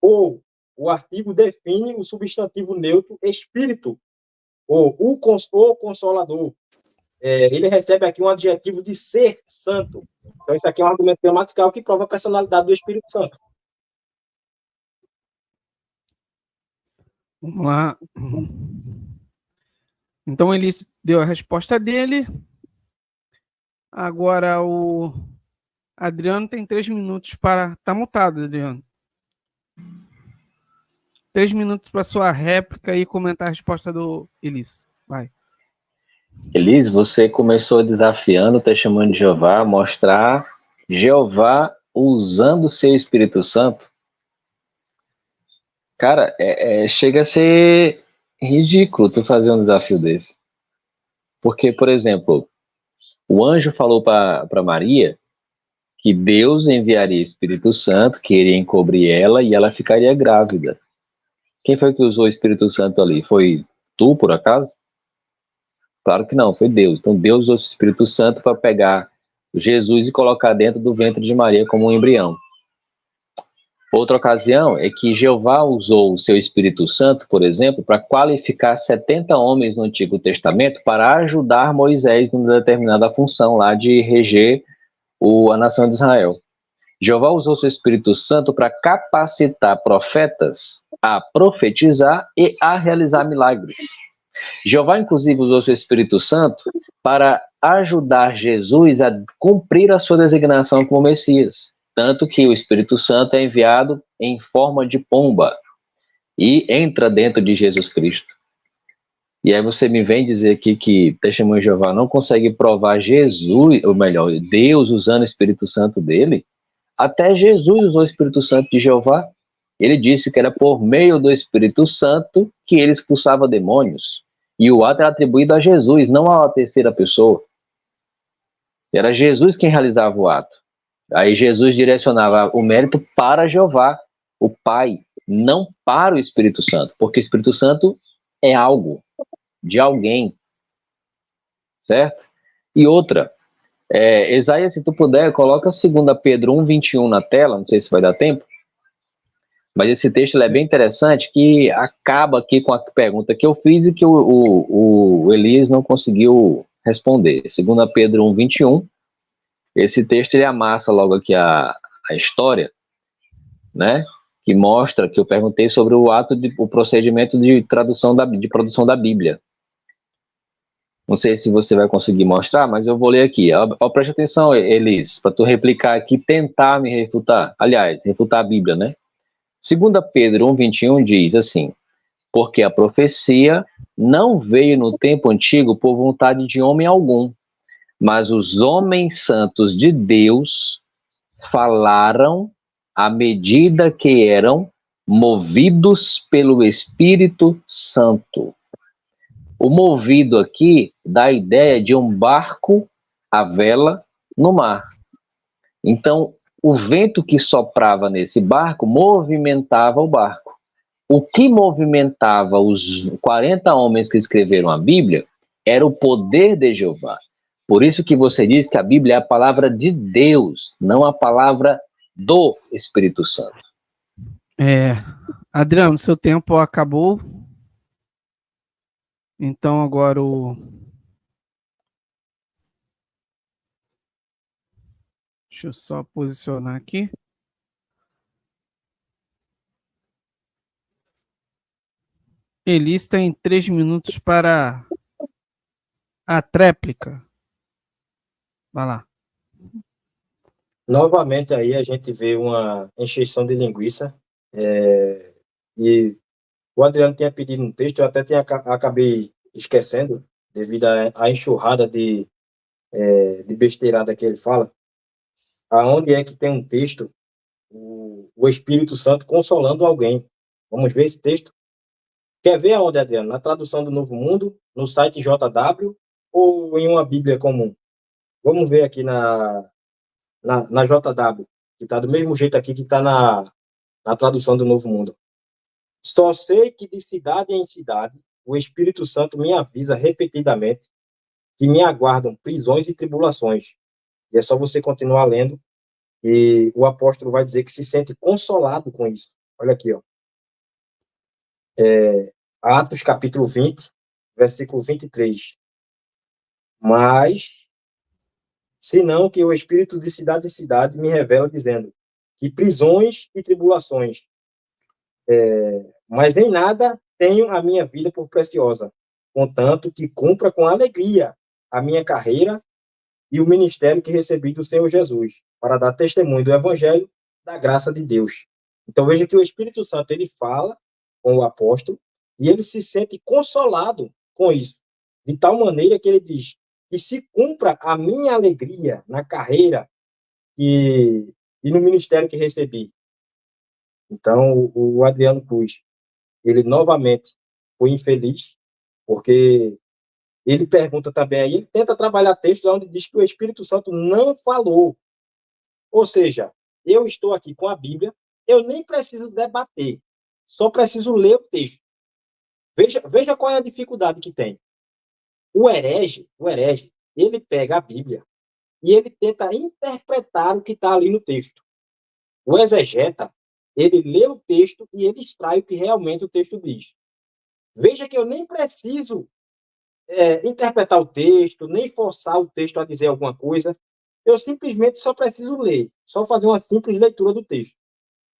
ou o artigo define o substantivo neutro espírito, ou o consolador. Ele recebe aqui um adjetivo de ser santo. Então, isso aqui é um argumento gramatical que prova a personalidade do Espírito Santo. Vamos lá. Então, ele deu a resposta dele. Agora, o Adriano tem 3 minutos para... Tá mutado, Adriano. 3 minutos para sua réplica e comentar a resposta do Elis. Vai. Elis, você começou desafiando o testemunho de Jeová, mostrar Jeová usando o seu Espírito Santo. Cara, chega a ser ridículo tu fazer um desafio desse. Porque, por exemplo, o anjo falou para Maria que Deus enviaria Espírito Santo, que iria encobrir ela e ela ficaria grávida. Quem foi que usou o Espírito Santo ali? Foi tu, por acaso? Claro que não, foi Deus. Então Deus usou o Espírito Santo para pegar Jesus e colocar dentro do ventre de Maria como um embrião. Outra ocasião é que Jeová usou o seu Espírito Santo, por exemplo, para qualificar 70 homens no Antigo Testamento para ajudar Moisés numa determinada função lá de reger a nação de Israel. Jeová usou seu Espírito Santo para capacitar profetas a profetizar e a realizar milagres. Jeová, inclusive, usou seu Espírito Santo para ajudar Jesus a cumprir a sua designação como Messias. Tanto que o Espírito Santo é enviado em forma de pomba e entra dentro de Jesus Cristo. E aí você me vem dizer aqui que Testemunho de Jeová não consegue provar Jesus, ou melhor, Deus usando o Espírito Santo dele. Até Jesus usou o Espírito Santo de Jeová. Ele disse que era por meio do Espírito Santo que ele expulsava demônios. E o ato era atribuído a Jesus, não a uma terceira pessoa. Era Jesus quem realizava o ato. Aí Jesus direcionava o mérito para Jeová, o Pai, não para o Espírito Santo, porque o Espírito Santo é algo, de alguém, certo? E outra, Isaías, se tu puder, coloca 2 Pedro 1:21 na tela, não sei se vai dar tempo, mas esse texto é bem interessante, que acaba aqui com a pergunta que eu fiz e que o Elias não conseguiu responder. 2 Pedro 1:21, esse texto ele amassa logo aqui a história, né? Que mostra que eu perguntei sobre o procedimento de produção da Bíblia. Não sei se você vai conseguir mostrar, mas eu vou ler aqui. Preste atenção, Elis, para tu replicar aqui, tentar me refutar. Aliás, refutar a Bíblia, né? 2 Pedro 1:21 diz assim: porque a profecia não veio no tempo antigo por vontade de homem algum, mas os homens santos de Deus falaram à medida que eram movidos pelo Espírito Santo. O movido aqui dá a ideia de um barco à vela no mar. Então, o vento que soprava nesse barco movimentava o barco. O que movimentava os 40 homens que escreveram a Bíblia era o poder de Jeová. Por isso que você diz que a Bíblia é a palavra de Deus, não a palavra do Espírito Santo. Adriano, seu tempo acabou. Então agora deixa eu só posicionar aqui. Elis tem 3 minutos para a tréplica. Vai lá. Novamente aí a gente vê uma encheção de linguiça. E o Adriano tinha pedido um texto, eu até acabei esquecendo, devido à enxurrada de besteirada que ele fala. Aonde é que tem um texto, o Espírito Santo consolando alguém? Vamos ver esse texto? Quer ver aonde, Adriano? Na tradução do Novo Mundo, no site JW ou em uma Bíblia comum? Vamos ver aqui na JW, que está do mesmo jeito aqui que está na tradução do Novo Mundo. Só sei que de cidade em cidade o Espírito Santo me avisa repetidamente que me aguardam prisões e tribulações. E é só você continuar lendo e o apóstolo vai dizer que se sente consolado com isso. Olha aqui, ó. Atos capítulo 20, versículo 23. Mas, senão que o Espírito de cidade em cidade me revela dizendo que prisões e tribulações, mas em nada tenho a minha vida por preciosa, contanto que cumpra com alegria a minha carreira e o ministério que recebi do Senhor Jesus, para dar testemunho do Evangelho da graça de Deus. Então veja que o Espírito Santo ele fala com o apóstolo e ele se sente consolado com isso, de tal maneira que ele diz que se cumpra a minha alegria na carreira e no ministério que recebi. Então o Adriano Cruz, ele novamente foi infeliz, porque ele pergunta também aí, ele tenta trabalhar textos onde diz que o Espírito Santo não falou. Ou seja, eu estou aqui com a Bíblia, eu nem preciso debater, só preciso ler o texto. Veja qual é a dificuldade que tem. O herege, ele pega a Bíblia e ele tenta interpretar o que está ali no texto. O exegeta, ele lê o texto e ele extrai o que realmente o texto diz. Veja que eu nem preciso interpretar o texto, nem forçar o texto a dizer alguma coisa. Eu simplesmente só preciso ler, só fazer uma simples leitura do texto.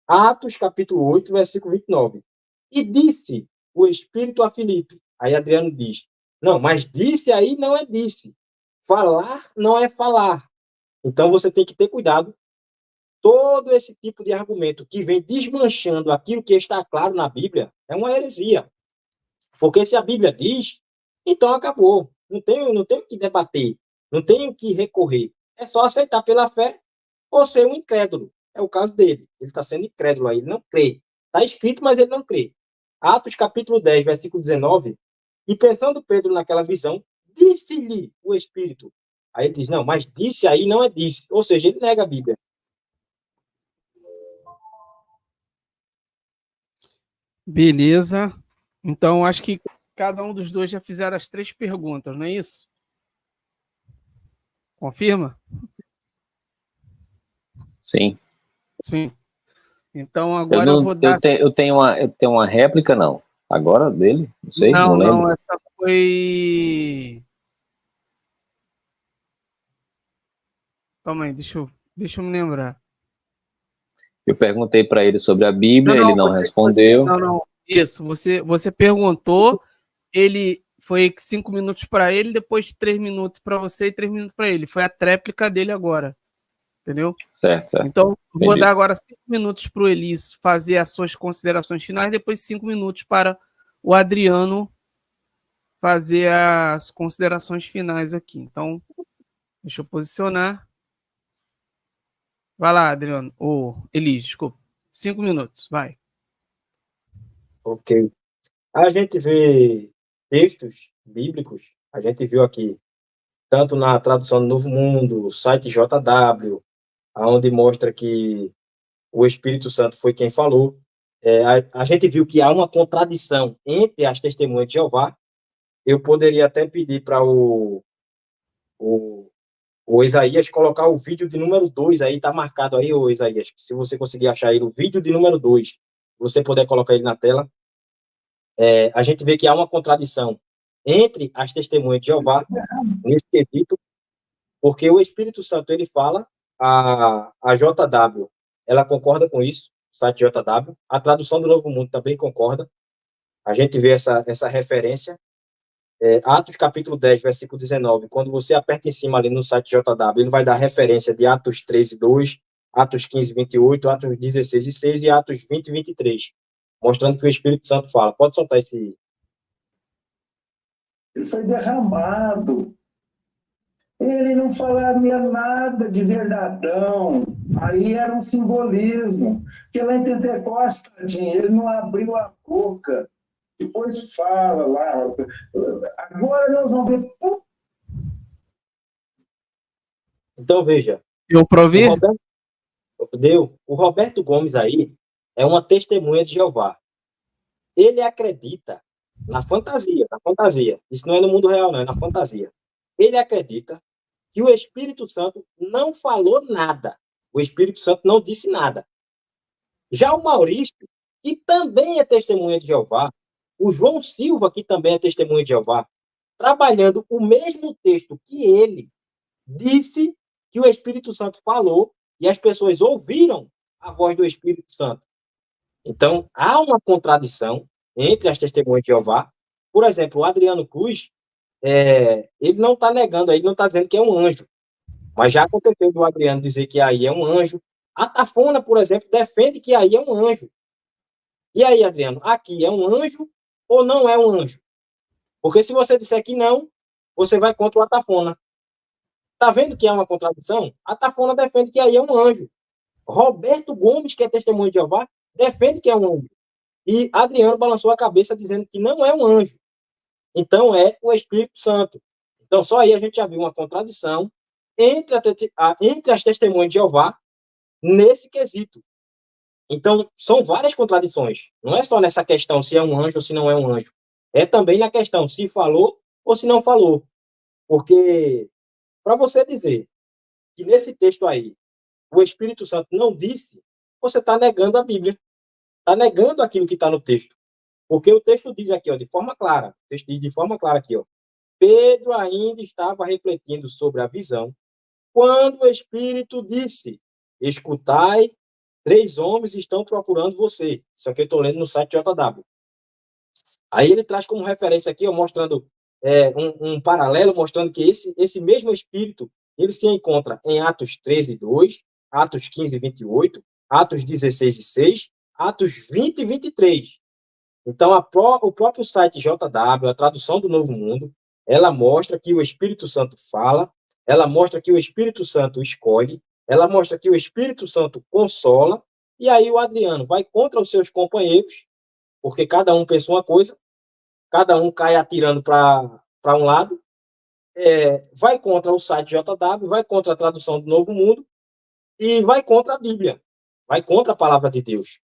Atos, capítulo 8, versículo 29. E disse o Espírito a Filipe. Aí Adriano diz, não, mas disse aí não é disse. Falar não é falar. Então você tem que ter cuidado. Todo esse tipo de argumento que vem desmanchando aquilo que está claro na Bíblia é uma heresia. Porque se a Bíblia diz, então acabou. Não tem o que debater, não tem o que recorrer. É só aceitar pela fé ou ser um incrédulo. É o caso dele. Ele está sendo incrédulo aí, ele não crê. Está escrito, mas ele não crê. Atos capítulo 10, versículo 19. E pensando Pedro naquela visão, disse-lhe o Espírito. Aí ele diz, não, mas disse aí não é disse. Ou seja, ele nega a Bíblia. Beleza. Então, acho que cada um dos dois já fizeram as 3 perguntas, não é isso? Confirma? Sim. Sim. Então, agora eu vou dar... Eu tenho uma réplica, não. Agora dele? Não sei, não lembro. Não, essa foi... Calma aí, deixa eu me lembrar. Eu perguntei para ele sobre a Bíblia, ele não respondeu. Isso, você perguntou, ele foi 5 minutos para ele, depois 3 minutos para você e 3 minutos para ele. Foi a tréplica dele agora, entendeu? Certo. Então, vou dar agora 5 minutos para o Elis fazer as suas considerações finais, depois 5 minutos para o Adriano fazer as considerações finais aqui. Então, deixa eu posicionar. Vai lá, Adriano. Elis, desculpa. 5 minutos, vai. Ok. A gente vê textos bíblicos, a gente viu aqui, tanto na tradução do Novo Mundo, site JW, onde mostra que o Espírito Santo foi quem falou. A gente viu que há uma contradição entre as testemunhas de Jeová. Eu poderia até pedir para o Isaías colocar o vídeo de número 2 aí, tá marcado aí, o Isaías, se você conseguir achar aí o vídeo de número 2, você puder colocar ele na tela, a gente vê que há uma contradição entre as testemunhas de Jeová nesse quesito, porque o Espírito Santo, ele fala, a JW, ela concorda com isso, o site JW, a tradução do Novo Mundo também concorda, a gente vê essa referência, Atos capítulo 10, versículo 19, quando você aperta em cima ali no site JW, ele vai dar referência de Atos 13, 2, Atos 15, 28, Atos 16 e 6 e Atos 20 e 23, mostrando que o Espírito Santo fala. Pode soltar esse... Ele foi derramado. Ele não falaria nada de verdadão. Aí era um simbolismo. Porque lá em Pentecostes, ele não abriu a boca. Depois fala lá. Agora nós vamos ver. Então, veja. Eu provei? O Roberto Gomes aí é uma testemunha de Jeová. Ele acredita na fantasia. Isso não é no mundo real, não, é na fantasia. Ele acredita que o Espírito Santo não falou nada. O Espírito Santo não disse nada. Já o Maurício, que também é testemunha de Jeová, o João Silva, que também é testemunha de Jeová, trabalhando o mesmo texto que ele, disse que o Espírito Santo falou e as pessoas ouviram a voz do Espírito Santo. Então, há uma contradição entre as testemunhas de Jeová. Por exemplo, o Adriano Cruz, ele não está negando, ele não está dizendo que é um anjo. Mas já aconteceu do Adriano dizer que aí é um anjo. A Tafona, por exemplo, defende que aí é um anjo. E aí, Adriano, aqui é um anjo ou não é um anjo? Porque se você disser que não, você vai contra o Atafona. Está vendo que é uma contradição? A Tafona defende que aí é um anjo. Roberto Gomes, que é testemunho de Jeová, defende que é um anjo. E Adriano balançou a cabeça dizendo que não é um anjo. Então, é o Espírito Santo. Então, só aí a gente já viu uma contradição entre as testemunhas de Jeová nesse quesito. Então, são várias contradições. Não é só nessa questão se é um anjo ou se não é um anjo. É também na questão se falou ou se não falou. Porque, para você dizer que nesse texto aí, o Espírito Santo não disse, você está negando a Bíblia. Está negando aquilo que está no texto. Porque o texto diz aqui, ó, de forma clara, o texto diz de forma clara aqui, ó, Pedro ainda estava refletindo sobre a visão, quando o Espírito disse, escutai, 3 homens estão procurando você. Isso aqui eu estou lendo no site JW. Aí ele traz como referência aqui, ó, mostrando um paralelo, mostrando que esse mesmo Espírito, ele se encontra em Atos 13, 2, Atos 15, 28, Atos 16 e 6, Atos 20 e 23. Então, o próprio site JW, a tradução do Novo Mundo, ela mostra que o Espírito Santo fala, ela mostra que o Espírito Santo escolhe, ela mostra que o Espírito Santo consola, e aí o Adriano vai contra os seus companheiros, porque cada um pensa uma coisa, cada um cai atirando para um lado, vai contra o site JW, vai contra a tradução do Novo Mundo, e vai contra a Bíblia, vai contra a palavra de Deus.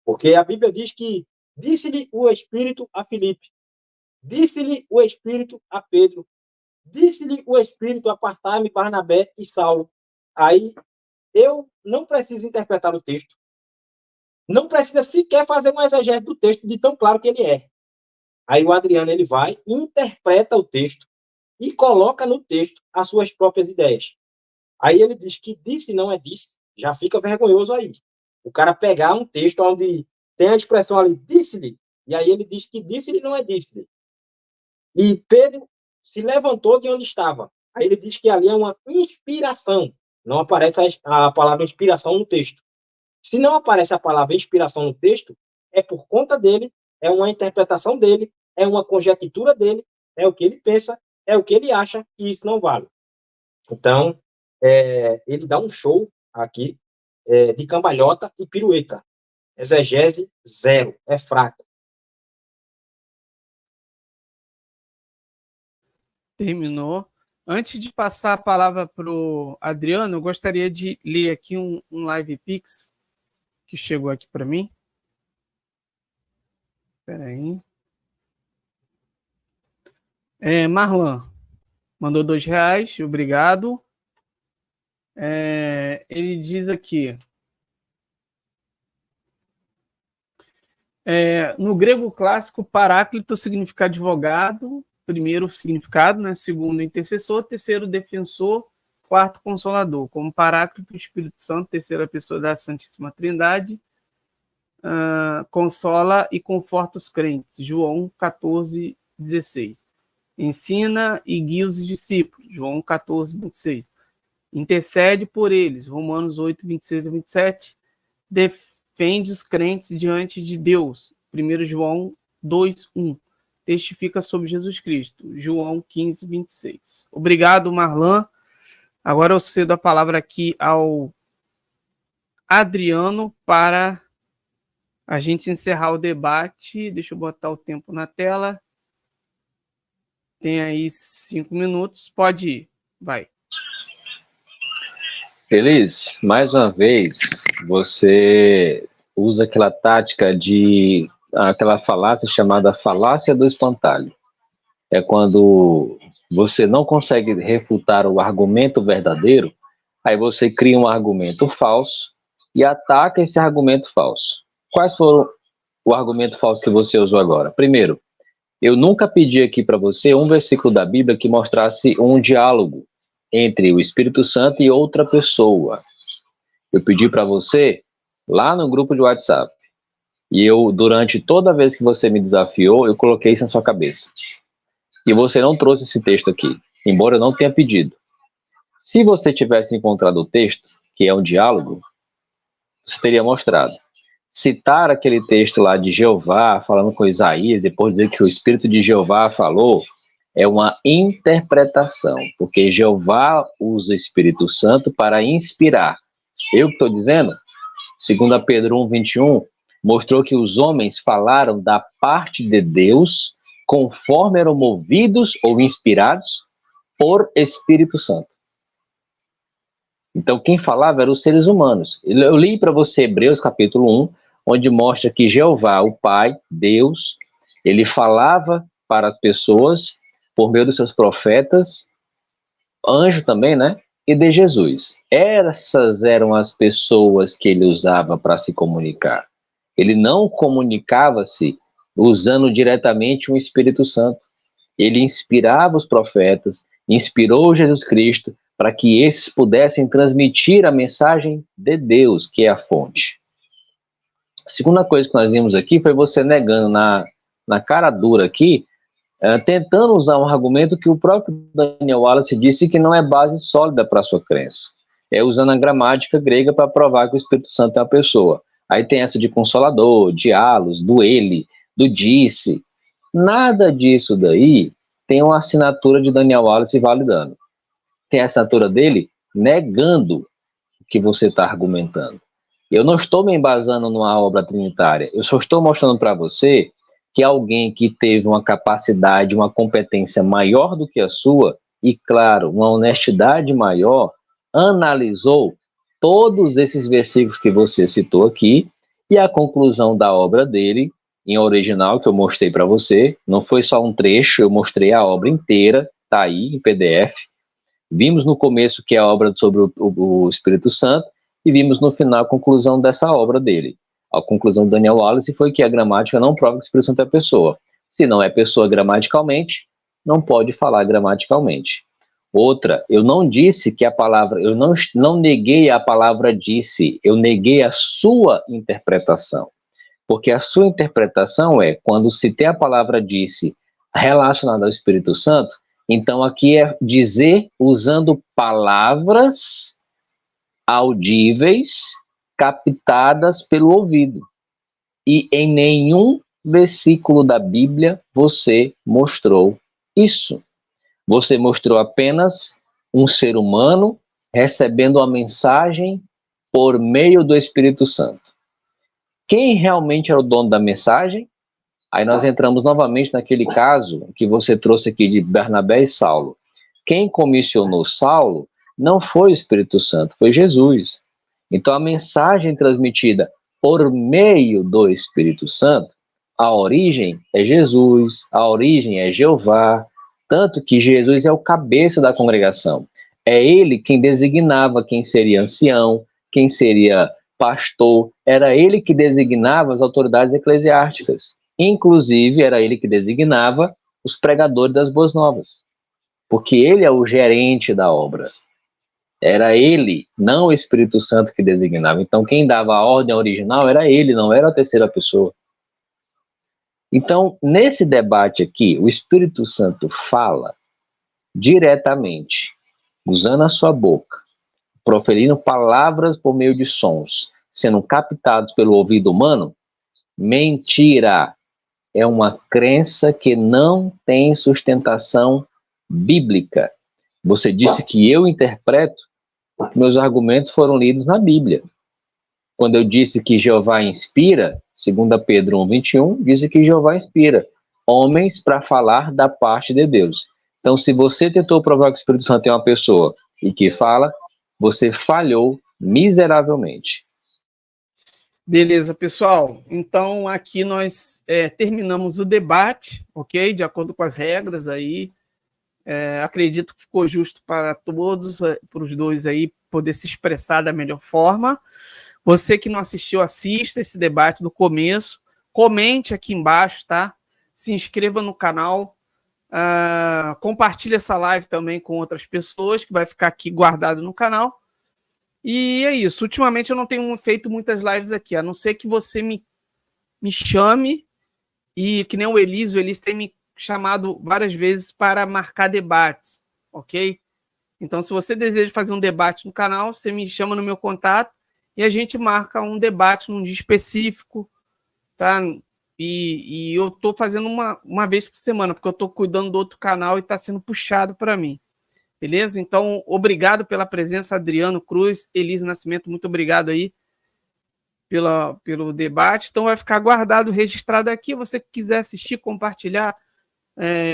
Porque a Bíblia diz que disse-lhe o Espírito a Filipe, disse-lhe o Espírito a Pedro, disse-lhe o Espírito a Barnabé, Barnabé e Saulo. Aí eu não preciso interpretar o texto, não precisa sequer fazer uma exegese do texto de tão claro que ele é. Aí o Adriano ele vai, interpreta o texto e coloca no texto as suas próprias ideias. Aí ele diz que disse não é disse, já fica vergonhoso aí. O cara pegar um texto onde tem a expressão ali, disse-lhe, e aí ele diz que disse-lhe não é disse-lhe. E Pedro se levantou de onde estava. Aí ele diz que ali é uma inspiração. Não aparece a palavra inspiração no texto. Se não aparece a palavra inspiração no texto, é por conta dele, é uma interpretação dele, é uma conjectura dele, é o que ele pensa, é o que ele acha que isso não vale. Então, ele dá um show aqui de cambalhota e pirueta. Exegese zero, é fraco. Terminou. Antes de passar a palavra para o Adriano, eu gostaria de ler aqui um Live Pix que chegou aqui para mim. Espera aí. Marlan mandou R$2, obrigado. Ele diz aqui: No grego clássico, paráclito significa advogado, primeiro significado, né? Segundo, intercessor, terceiro, defensor, quarto, consolador. Como paráclito, Espírito Santo, terceira pessoa da Santíssima Trindade, consola e conforta os crentes. João 14:16. Ensina e guia os discípulos. João 14:26. Intercede por eles. Romanos 8:26-27. Defende os crentes diante de Deus. 1 João 2:1. Testifica sobre Jesus Cristo. João 15:26. Obrigado, Marlan. Agora eu cedo a palavra aqui ao Adriano para a gente encerrar o debate. Deixa eu botar o tempo na tela. Tem aí 5 minutos. Pode ir. Vai. Feliz, mais uma vez, você usa aquela tática aquela falácia chamada falácia do espantalho. É quando você não consegue refutar o argumento verdadeiro, aí você cria um argumento falso e ataca esse argumento falso. Quais foram o argumento falso que você usou agora? Primeiro, eu nunca pedi aqui para você um versículo da Bíblia que mostrasse um diálogo entre o Espírito Santo e outra pessoa. Eu pedi para você lá no grupo de WhatsApp. E durante toda vez que você me desafiou, eu coloquei isso na sua cabeça. E você não trouxe esse texto aqui, embora eu não tenha pedido. Se você tivesse encontrado o texto, que é um diálogo, você teria mostrado. Citar aquele texto lá de Jeová, falando com Isaías, depois dizer que o Espírito de Jeová falou, é uma interpretação, porque Jeová usa o Espírito Santo para inspirar. Eu que estou dizendo, 2 Pedro 1:21, mostrou que os homens falaram da parte de Deus conforme eram movidos ou inspirados por Espírito Santo. Então, quem falava eram os seres humanos. Eu li para você Hebreus capítulo 1, onde mostra que Jeová, o Pai, Deus, ele falava para as pessoas por meio dos seus profetas, anjo também, né? E de Jesus. Essas eram as pessoas que ele usava para se comunicar. Ele não comunicava-se usando diretamente o Espírito Santo. Ele inspirava os profetas, inspirou Jesus Cristo para que esses pudessem transmitir a mensagem de Deus, que é a fonte. A segunda coisa que nós vimos aqui foi você negando na cara dura aqui, tentando usar um argumento que o próprio Daniel Wallace disse que não é base sólida para a sua crença. É usando a gramática grega para provar que o Espírito Santo é uma pessoa. Aí tem essa de consolador, de halos, do ele, do disse. Nada disso daí tem uma assinatura de Daniel Wallace validando. Tem a assinatura dele negando o que você está argumentando. Eu não estou me embasando numa obra trinitária. Eu só estou mostrando para você que alguém que teve uma capacidade, uma competência maior do que a sua, e, claro, uma honestidade maior, analisou todos esses versículos que você citou aqui, e a conclusão da obra dele, em original, que eu mostrei para você, não foi só um trecho, eu mostrei a obra inteira, está aí em PDF. Vimos no começo que é a obra sobre o Espírito Santo, e vimos no final a conclusão dessa obra dele. A conclusão do Daniel Wallace foi que a gramática não prova que o Espírito Santo é pessoa. Se não é pessoa gramaticalmente, não pode falar gramaticalmente. Outra, eu não disse que a palavra, eu não neguei a palavra disse, eu neguei a sua interpretação. Porque a sua interpretação é, quando se tem a palavra disse relacionada ao Espírito Santo, então aqui é dizer usando palavras audíveis, captadas pelo ouvido. E em nenhum versículo da Bíblia você mostrou isso. Você mostrou apenas um ser humano recebendo a mensagem por meio do Espírito Santo. Quem realmente era o dono da mensagem? Aí nós entramos novamente naquele caso que você trouxe aqui de Barnabé e Saulo. Quem comissionou Saulo não foi o Espírito Santo, foi Jesus. Então a mensagem transmitida por meio do Espírito Santo, a origem é Jesus, a origem é Jeová, tanto que Jesus é o cabeça da congregação. É ele quem designava quem seria ancião, quem seria pastor, era ele que designava as autoridades eclesiásticas. Inclusive, era ele que designava os pregadores das boas novas, porque ele é o gerente da obra. Era ele, não o Espírito Santo que designava. Então, quem dava a ordem original era ele, não era a terceira pessoa. Então, nesse debate aqui, o Espírito Santo fala diretamente, usando a sua boca, proferindo palavras por meio de sons, sendo captados pelo ouvido humano. Mentira! É uma crença que não tem sustentação bíblica. Você disse que eu interpreto, porque meus argumentos foram lidos na Bíblia. Quando eu disse que Jeová inspira, 2 Pedro 1:21, disse que Jeová inspira homens para falar da parte de Deus. Então, se você tentou provar que o Espírito Santo é uma pessoa e que fala, você falhou miseravelmente. Beleza, pessoal. Então, aqui nós terminamos o debate, ok? De acordo com as regras aí. Acredito que ficou justo para todos, para os dois aí, poder se expressar da melhor forma. Você que não assistiu, assista esse debate do começo. Comente aqui embaixo, tá? Se inscreva no canal. Compartilhe essa live também com outras pessoas, que vai ficar aqui guardado no canal. E é isso. Ultimamente eu não tenho feito muitas lives aqui, a não ser que você me chame, e que nem o Elise tem me chamado várias vezes para marcar debates, ok? Então, se você deseja fazer um debate no canal, você me chama no meu contato e a gente marca um debate num dia específico, tá? E eu estou fazendo uma vez por semana, porque eu estou cuidando do outro canal e está sendo puxado para mim. Beleza? Então, obrigado pela presença, Adriano Cruz, Elise Nascimento, muito obrigado aí pelo debate. Então, vai ficar guardado, registrado aqui. Você que quiser assistir, compartilhar,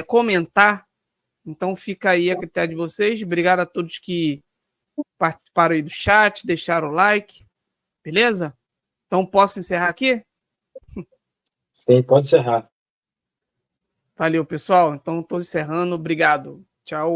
comentar, então fica aí a critério de vocês. Obrigado a todos que participaram aí do chat, deixaram o like. Beleza? Então, posso encerrar aqui? Sim, pode encerrar. Valeu, pessoal. Então, estou encerrando. Obrigado. Tchau.